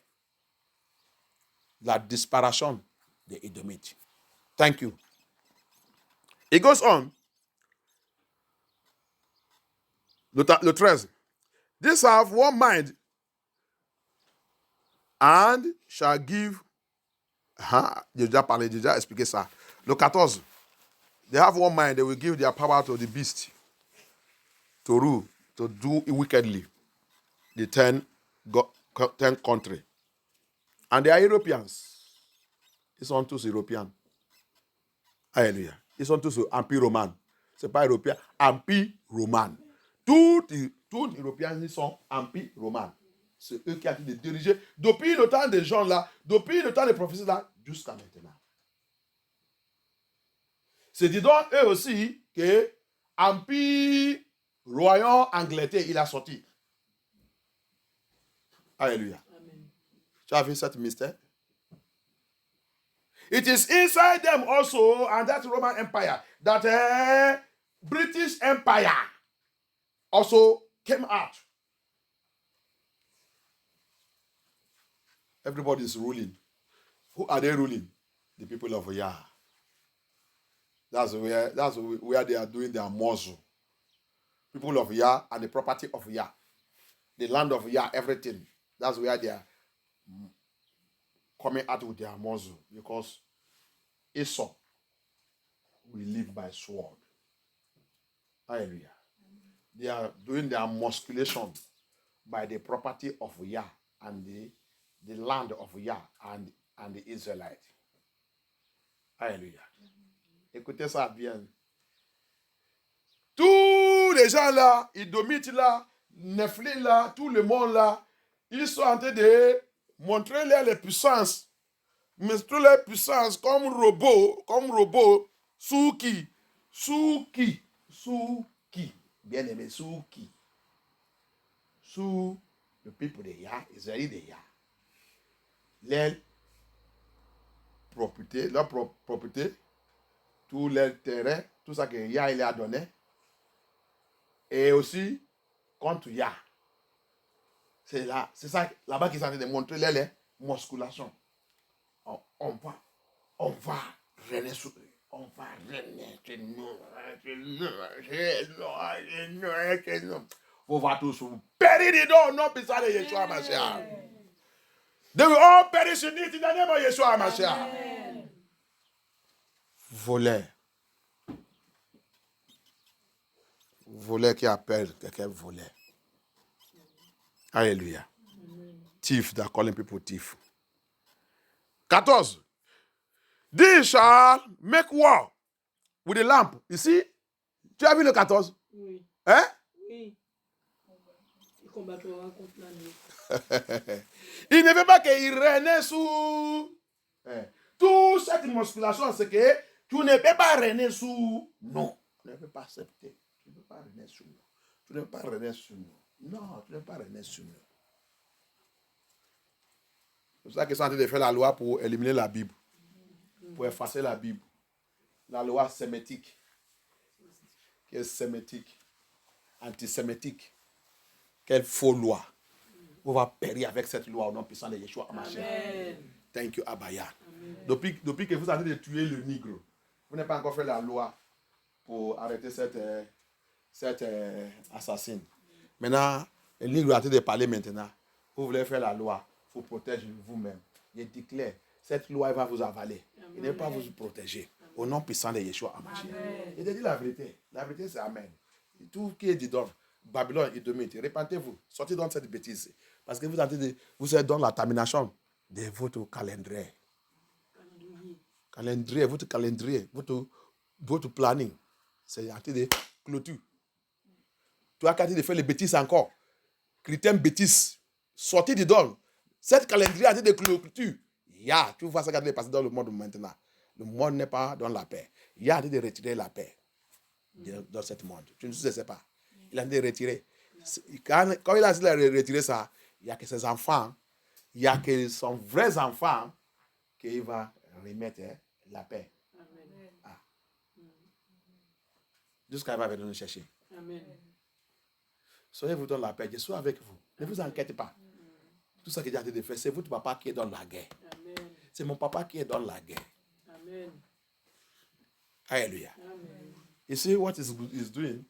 La disparition des Édomites. Thank you. It goes on. Le 13. These have one mind and shall give. J'ai déjà expliqué ça. Le 14. They have one mind, they will give their power to the beast to rule, to do wickedly. The 10 country. And they are Europeans. Ils sont tous Européens. Alléluia. Ils sont tous Empire romain. Ce n'est pas européen, Empire romain. Tous Européens, ils sont Empire romain. C'est eux qui ont été dirigés depuis le temps des gens là, depuis le temps des prophéties là, jusqu'à maintenant. C'est dit donc eux aussi que Empire royaume Angleterre, il a sorti. Alléluia. Amen. Tu as vu cette mystère? It is inside them also, and that Roman Empire, that British Empire also came out. Everybody is ruling. Who are they ruling? The people of Yah. That's where they are doing their muzzle. People of Yah and the property of Yah. The land of Yah, everything. That's where they are coming out with their muzzle. Because Esau will live by sword. Hallelujah. They are doing their musculation by the property of Yah and the land of Yah and the Israelites. Alléluia. Écoutez ça bien. Tous les gens là, Idomites là, Nephilim là, tout le monde là, ils sont en train de montrer les puissances. Mais toutes les puissances comme robot, sous qui? Bien aimé, sous qui? Sous le peuple de Yah, Israël de Yah. Leur propriété, tous les terrains, tout ça que Yah il a donné, et aussi contre Yah. C'est ça là-bas qu'ils sont en train de montrer les musculations. On va régner sur eux. On va régner chez nous. Vous va tous périr dedans, non, puis ça de Yeshua Mashiach. They will all perish in it in the name of Yeshua Mashiach. Voler qui appelle quelqu'un voler. Alléluia. Thief, they're calling people thief. 14. They shall make war with the lamp. You see? Tu as vu le 14? Oui. Hein? Oui. Ils combattront contre la nuit. Il ne veut pas qu'il règne sous. Toute cette musculation, c'est que tu ne peux pas régner sous. Non, tu ne peux pas accepter. Tu ne peux pas régner sous nous. Tu ne peux pas régner sous nous. Non, tu ne peux pas régner sous nous. C'est pour ça qu'ils sont en train de faire la loi pour éliminer la Bible. Pour effacer la Bible. La loi sémitique. Qui est sémitique. Antisémitique. Quelle faux loi. On va périr avec cette loi au nom puissant de Yeshua Hamashiach. Thank you, Abaya. Depuis que vous avez tué le Nigre, vous n'avez pas encore fait la loi pour arrêter cette assassine. Maintenant, le Nigre a de parler maintenant. Vous voulez faire la loi pour protéger vous-même. Je déclare, cette loi va vous avaler. Il ne va pas vous protéger. Au nom puissant de Yeshua Hamashiach. Il te dit la vérité. La vérité, c'est Amen. Tout qui est dit donc, Babylone et Domite, répentez-vous. Sortez dans cette bêtise. Parce que vous êtes dans la termination de votre calendrier. Votre calendrier, votre planning. C'est en train de clôture. Tu as qu'à de faire les bêtises encore. Critères bêtises. Sortez dedans. Cette calendrier a été de clôture. Tu vois ce qui est passé dans le monde maintenant. Le monde n'est pas dans la paix. Il y a de retirer la paix dans ce monde. Tu ne sais pas. Il a de retirer. Quand il a retiré ça, il n'y a que ses enfants, il n'y a que son vrai enfant qui va remettre la paix. Ah. Jusqu'à il va venir nous chercher. Amen. Soyez-vous dans la paix. Je suis avec vous. Ne vous inquiétez pas. Tout ce que j'ai en train de faire, c'est votre papa qui est dans la guerre. Amen. C'est mon papa qui est dans la guerre. Amen. Hallelujah. Amen. You see what is doing?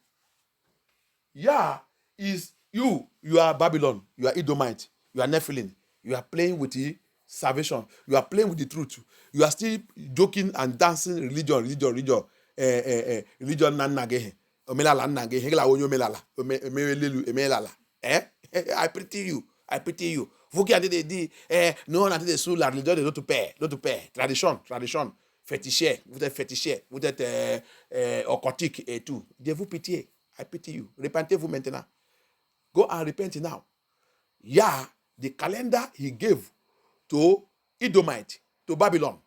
Yeah, is you are Babylon, you are Edomite, you are Nephilim, you are playing with the salvation, you are playing with the truth, you are still joking and dancing religion nanage. I pity you. Vous qui avez dit, nous on a dit sous la religion de notre père, tradition, féticheur, vous êtes occultique et tout. Dieu vous pitié. I pity you. Repentez-vous maintenant. Go and repent now. The calendar he gave to Edomite, to Babylon,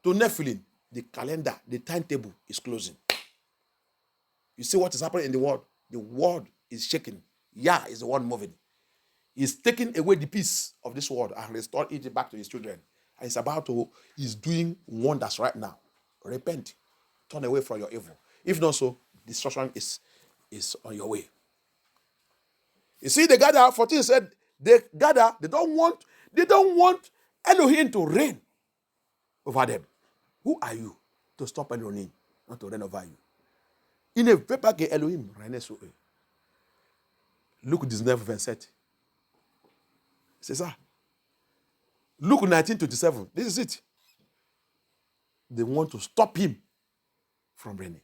to Nephilim, the calendar, the timetable is closing. You see what is happening in the world? The world is shaking. Is the one moving. He's taking away the peace of this world and restored it back to his children. And he's doing wonders right now. Repent. Turn away from your evil. If not so, destruction is on your way. You see, they gather, 14 said, they gather, they don't want Elohim to reign over them. Who are you to stop Elohim not to reign over you. Il ne veut pas que Elohim règne sur eux. Luc 19, 27. C'est ça. Luke 19:27. This is it. They want to stop him from reigning.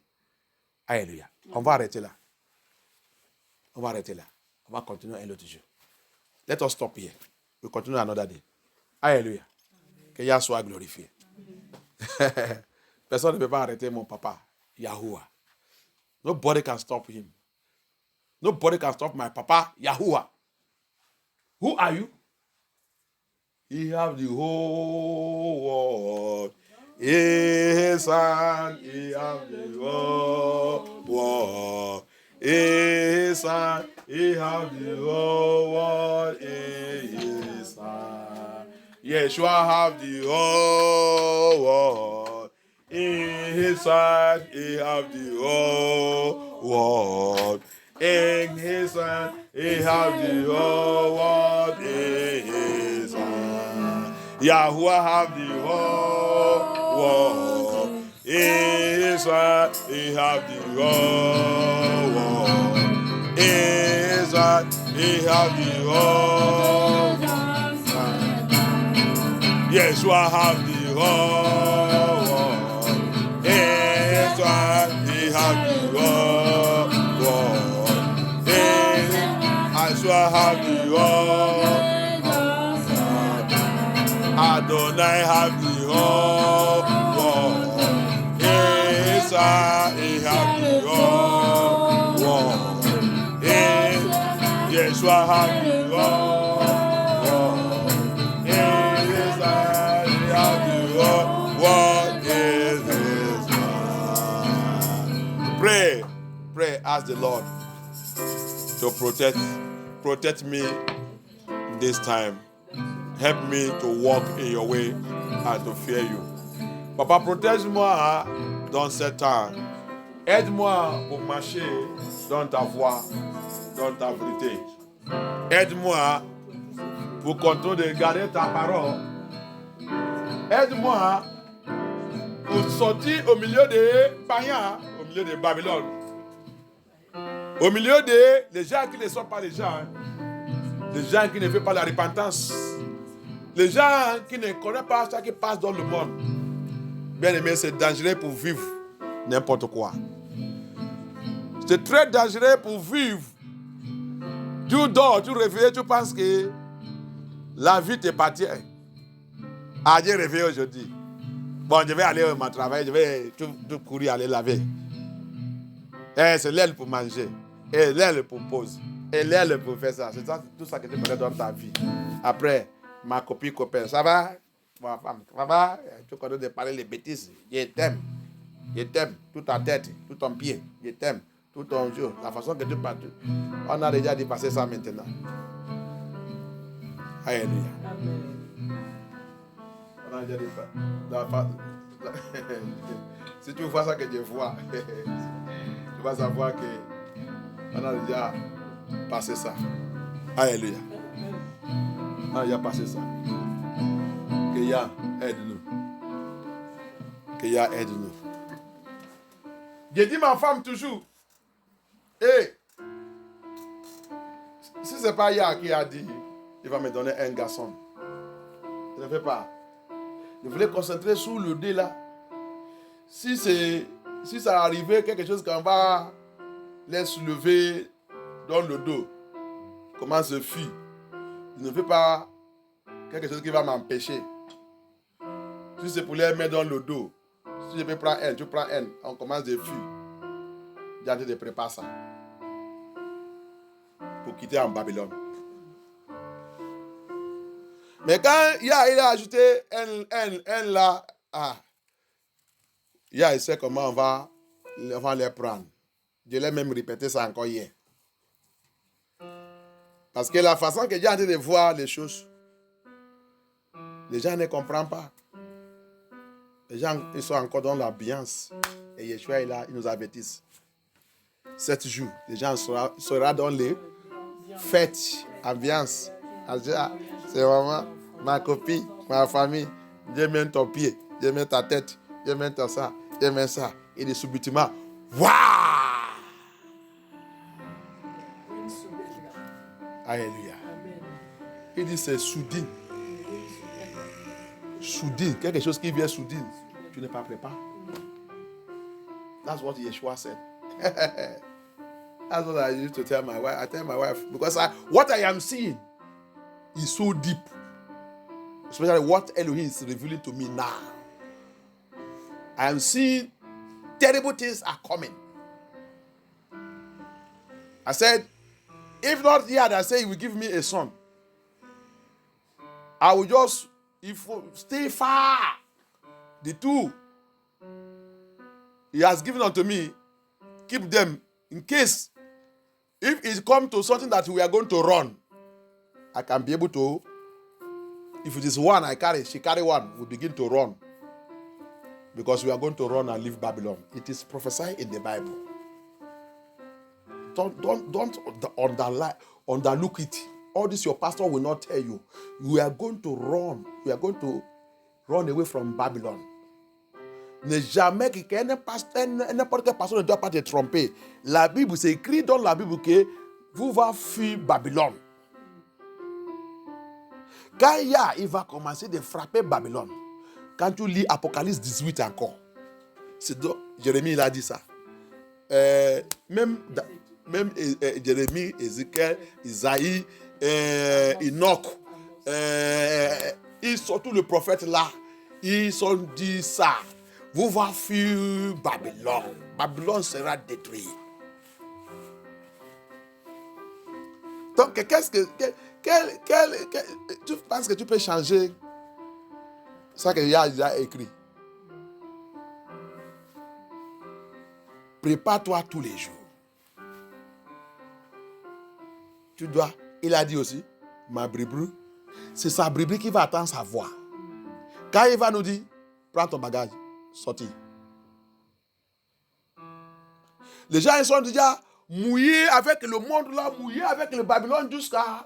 Alléluia. On va arrêter là. On va arrêter là. On va continuer un autre jour. Let us stop here. We continue another day. Alléluia. Que Yah soit glorifié. Personne ne peut pas arrêter mon papa, Yahuwah. Nobody can stop him. Nobody can stop my papa, Yahuwah. Who are you? He have the whole world in his hand. He have the whole world in his hand. He have the whole world in his hand. Yeshua have the whole world in his hand. He have the whole world in his hand. He have the whole world in his hand. Yahuwah have the whole world in his hand. He have the whole world in his hand. He have the whole world. Yeshua have the whole world in his hand. He have the whole world in his hand. Yeshua have the whole. Adonai have the whole world in his hand. He have the whole world in. Yeshua have the whole world in his hand. He have the whole world in his hand. Pray, ask the Lord to protect me this time. Help me to walk in your way and to fear you. Papa, protège-moi dans ce temps. Aide-moi pour marcher dans ta voie, dans ta vérité. Aide-moi pour continuer de garder ta parole. Aide-moi pour sortir au milieu des païens, au milieu de Babylone. Au milieu des gens qui ne sont pas les gens. Les gens qui ne veulent pas la repentance. Les gens qui ne connaissent pas ce qui passe dans le monde. Bien aimé, c'est dangereux pour vivre n'importe quoi. C'est très dangereux pour vivre. Tu dors, tu réveilles, tu penses que la vie t'appartient. Ah, j'ai réveillé aujourd'hui. Bon, je vais aller à mon travail, je vais tout courir aller laver. Et c'est l'aile pour manger. Et l'aile pour poser. Et l'aile pour faire ça. C'est ça, tout ça que tu connais dans ta vie. Après, ma copain, ça va? Ma femme, ça va? Tu connais de parler les bêtises. Je t'aime. Je t'aime. Toute ta tête, tout ton pied. Je t'aime. Tout ton jour. La façon que tu parles. On a déjà dépassé ça maintenant. Alléluia. On a déjà dépassé. Si tu vois ça que je vois, tu vas savoir que on a déjà passé ça. Alléluia. On a déjà passé ça. Que Yah aide-nous. Que Yah aide-nous. Je dis ma femme toujours, hey, si ce n'est pas Yah qui a dit, il va me donner un garçon. Je ne fais pas. Je voulais concentrer sur le dé là. Si ça arrivait, quelque chose qu'on va les soulever dans le dos, comment se fit? Je ne veux pas quelque chose qui va m'empêcher. Si c'est pour les mettre dans le dos, si je peux prendre elle, tu prends elle, on commence de fuir. J'ai de préparer ça. Pour quitter en Babylone. Mais quand il a ajouté elle là, il sait comment on va les prendre. Je l'ai même répété ça encore hier. Parce que la façon que j'ai envie de voir les choses, les gens ne comprennent pas. Les gens ils sont encore dans l'ambiance. Et Yeshua est là, il nous avertisse. 7 jours, les gens seront dans les fêtes, ambiance. C'est vraiment ma copine, ma famille. Je mets ton pied, je mets ta tête, je mets ton ça, je mets ça, Et de subitement, waouh! Alléluia. Il dit c'est soudain. Soudain, quelque chose qui vient soudain. Tu n'es pas préparé. That's what Yeshua said. That's what I used to tell my wife. I tell my wife, because what I am seeing is so deep. Especially what Elohim is revealing to me now. I am seeing terrible things are coming. I said, if not here, I say he will give me a son. I will just stay far. The two he has given unto me, keep them in case if it comes to something that we are going to run, I can be able to. If it is one I carry, she carry one, we begin to run. Because we are going to run and leave Babylon. It is prophesied in the Bible. Don't underlook it. All this your pastor will not tell you. We are going to run. We are going to run away from Babylon. Ne jamais que n'importe quel pasteur ne doit pas te tromper. La Bible, c'est écrit dans la Bible que vous va fuir Babylone. Quand il va commencer de frapper Babylone, quand tu lis Apocalypse 18 encore, c'est donc, Jérémie il a dit ça. Même Jérémie, Ézéchiel, Isaïe, Enoch, ils sont tous les prophètes là, ils ont dit ça. Vous va fuir Babylone. Babylone sera détruit. Donc, qu'est-ce que... tu penses que tu peux changer ça qu'il y a déjà écrit? Prépare-toi tous les jours. Tu dois... Il a dit aussi, ma brebis, c'est sa brebis qui va attendre sa voix. Quand il va nous dire, prends ton bagage, sortis. Les gens, ils sont déjà mouillés avec le monde là, mouillés avec le Babylone jusqu'à...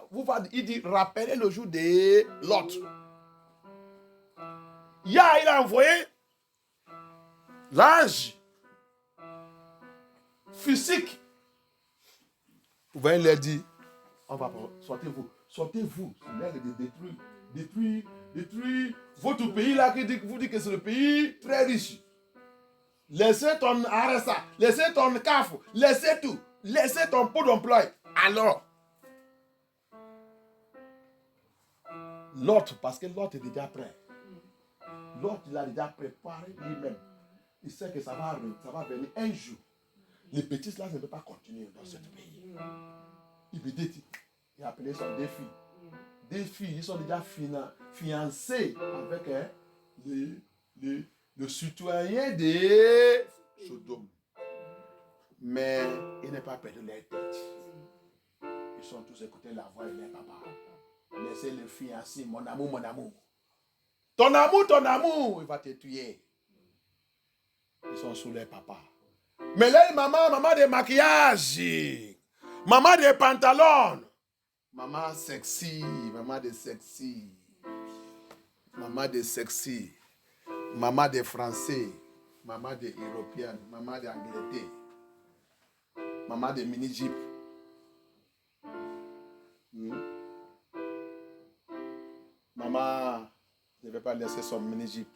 Il dit, rappelez le jour de Lot. Il a envoyé l'ange physique. Vous voyez, il leur dit, on va sortez-vous, détruire votre pays là qui vous dit que c'est le pays très riche. Laissez ton arresa, laissez ton CAF, laissez tout, laissez ton pot d'emploi. Alors, l'autre, parce que l'autre est déjà prêt. L'autre, il a déjà préparé lui-même. Il sait que ça va venir un jour. Les petits là ne peuvent pas continuer dans ce pays. Il a appelé son deux filles. Des filles, ils sont déjà fiancés avec le citoyen de Sodome. Mais il n'est pas perdu leur tête. Ils sont tous écoutés la voix de leur papa. Laissez le fiancé, mon amour, mon amour. Ton amour, il va te tuer. Ils sont sous leur papa. Mais là, maman de maquillage, maman de pantalon, maman sexy, maman de français, maman de européenne, maman d'Angleterre, maman de mini-jeep. Maman ne veut pas laisser son mini-jeep.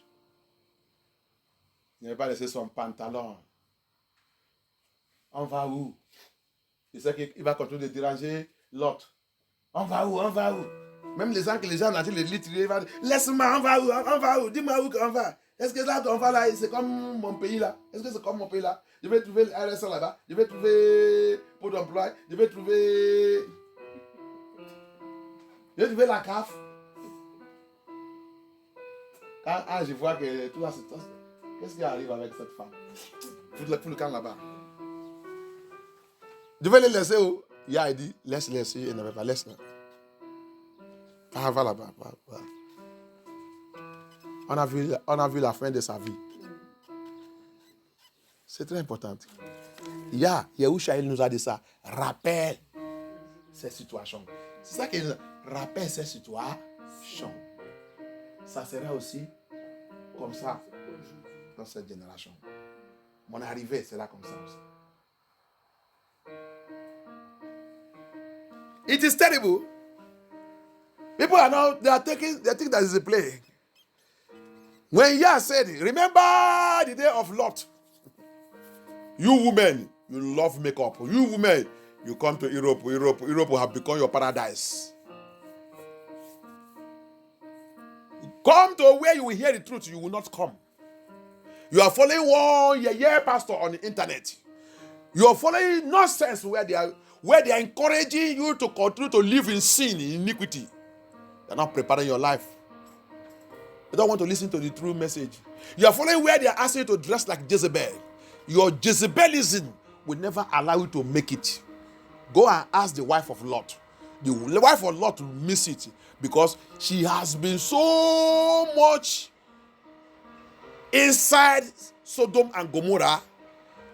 Ne veut pas laisser son pantalon. On va où? Il sait qu'il va continuer de déranger l'autre. On va où? Même les gens ont dit, les litres, ils vont dire, laisse-moi, on va où? Dis-moi où on va. Est-ce que là, on va là, c'est comme mon pays là? Est-ce que c'est comme mon pays là? Je vais trouver l'RSA là-bas. Je vais trouver Pôle d'emploi. Je vais trouver la CAF. Quand je vois que tout là, qu'est-ce qui arrive avec cette femme? Tout le camp là-bas. Je vais les laisser où? Il a dit, laisse-les, il n'avait pas, laisse-les. Ah, va là-bas. Va. On a vu la fin de sa vie. C'est très important. Yahusha, il nous a dit ça. Rappelle ces situations. C'est ça qu'il rappelle ces situations. Ça sera aussi comme ça dans cette génération. Mon arrivée sera comme ça aussi. It is terrible. People are now, they think that is a play. When Yah said, remember the day of Lot. You women, you love makeup. You women, you come to Europe. Europe will have become your paradise. Come to where you will hear the truth. You will not come. You are following one pastor on the internet. You are following nonsense where they are encouraging you to continue to live in sin, in iniquity. They are not preparing your life. You don't want to listen to the true message. You are following where they are asking you to dress like Jezebel. Your Jezebelism will never allow you to make it. Go and ask the wife of Lot. The wife of Lot will miss it because she has been so much inside Sodom and Gomorrah.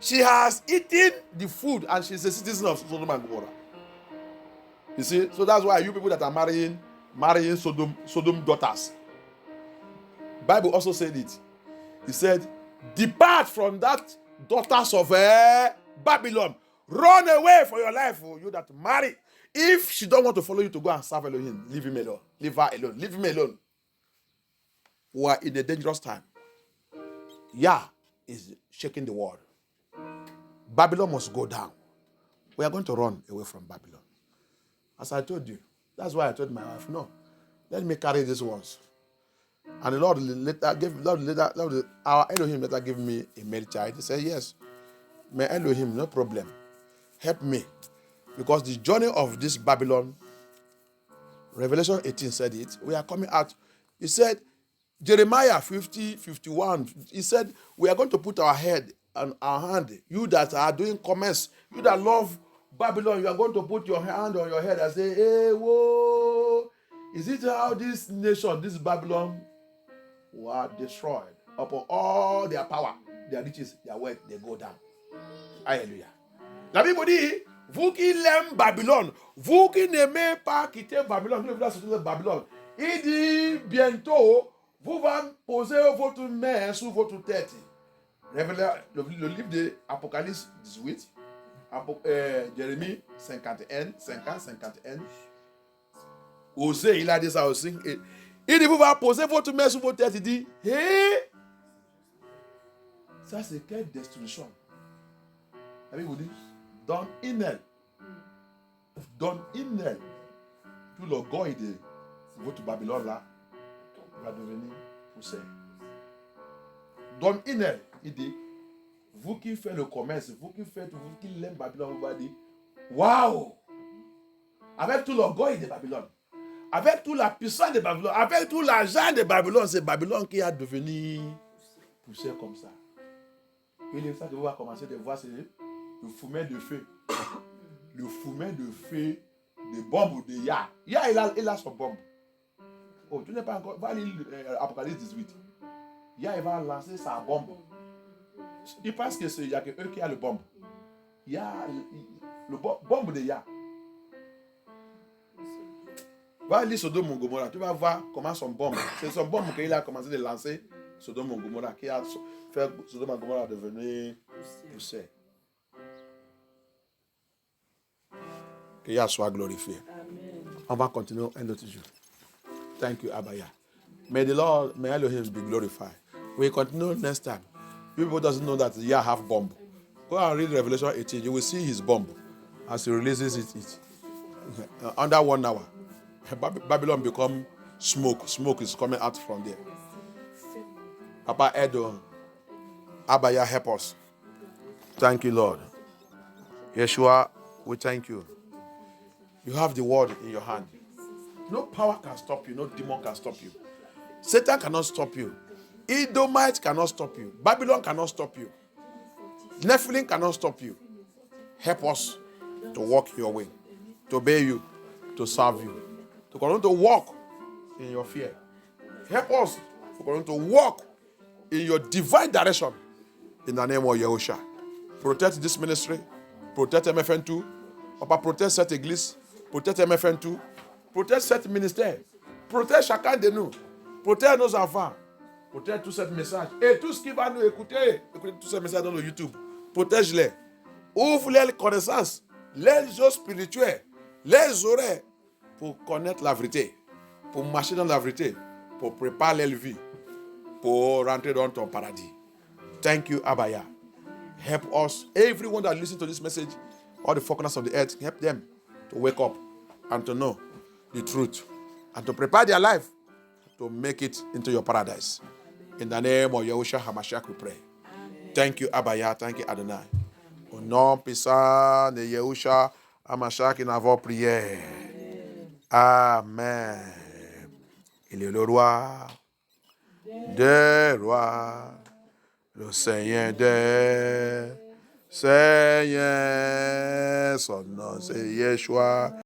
She has eaten the food and she's a citizen of Sodom and Gomorrah. You see? So that's why you people that are marrying Sodom daughters. Bible also said it. He said, depart from that daughters of Babylon. Run away for your life, you that marry. If she don't want to follow you to go and serve Elohim, leave him alone. Leave her alone. Leave him alone. We are in a dangerous time. Yah is shaking the world. Babylon must go down. We are going to run away from Babylon. As I told you, that's why I told my wife, no, let me carry these ones. And the Lord later, our Elohim later gave me a male child. He said, yes, my Elohim, no problem. Help me. Because the journey of this Babylon, Revelation 18 said it, we are coming out. He said, Jeremiah 50:51, he said, we are going to put our head and our hand. You that are doing commerce, you that love Babylon, you are going to put your hand on your head and say, hey, whoa. Is it how this nation, this Babylon, were destroyed upon all their power, their riches, their wealth, they go down. Hallelujah. La Bible dit, vous qui l'aimez Babylone, vous qui n'aimez pas quitter Babylone, vous ne Babylone, il dit bientôt, vous va poser votre main sur votre tête. Le livre de Apocalypse 18, Jérémie 51, 51. Osée, il a dit ça aussi. Il dit, vous va poser votre main sur votre tête. Il dit, hé, ça c'est quelle destruction. La Bible vous dit, donne elle. Tout l'orgueil de votre Babylone là va devenir poussière. Donne elle. Il dit, vous qui faites le commerce, vous qui l'aimez Babylone, vous va dire, waouh! Avec tout l'orgueil de Babylone, avec toute la puissance de Babylone, avec tout l'argent de Babylone, c'est Babylone qui a devenu poussière comme ça. Et c'est ça que vous allez commencer de voir, c'est le fumet de feu. Le fumet de feu de bombe de Yah. Yah, il a son bombe. Oh, tu n'es pas encore. Va lire Apocalypse 18. Yah, il va lancer sa bombe. Il pense qu'il n'y a que eux qui ont le bombe. Yah, le bombe de Yah. Va lire Sodome et Gomorrah. Tu vas voir comment son bombe. C'est son bombe qu'il a commencé de lancer Sodome et Gomorrah, qui a fait Sodome et Gomorrah devenir poussière. Que Yah soit glorifié. Amen. On va continuer un autre jour. Thank you, Abba Yah. May the Lord, may Elohim be glorified. We continue next time. People doesn't know that Yah have bomb. Go and read Revelation 18. You will see his bomb as he releases it. Under 1 hour, Babylon become smoke. Smoke is coming out from there. Papa Edo, Abba Yah, help us. Thank you, Lord. Yeshua, we thank you. You have the word in your hand. No power can stop you. No demon can stop you. Satan cannot stop you. Edomite cannot stop you. Babylon cannot stop you. Nephilim cannot stop you. Help us to walk your way, to obey you, to serve you, to continue to walk in your fear. Help us to continue to walk in your divine direction in the name of Yahushua. Protect this ministry. Protect MFN2. Papa, protect cette église. Protect MFN2. Protect cette ministère. Protect chacun de nous. Protect nos enfants. Protège tous ces messages. Et tout ce qui va nous écouter tous ces messages dans le YouTube. Protège-les. Ouvre-les les connaissances, les yeux spirituels, les oreilles pour connaître la vérité, pour marcher dans la vérité, pour préparer leur vie, pour rentrer dans ton paradis. Thank you, Abaya. Help us, everyone that listens to this message, all the foreigners of the earth, help them to wake up and to know the truth and to prepare their life to make it into your paradise. In the name of Yahushua HaMashiach, we pray. Thank you, Abaya. Thank you, Adonai. Au nom puissant de Yahushua HaMashiach, nous avons prié. Amen. Il est le roi des rois, le Seigneur des Seigneurs. Son nom, c'est Yeshua.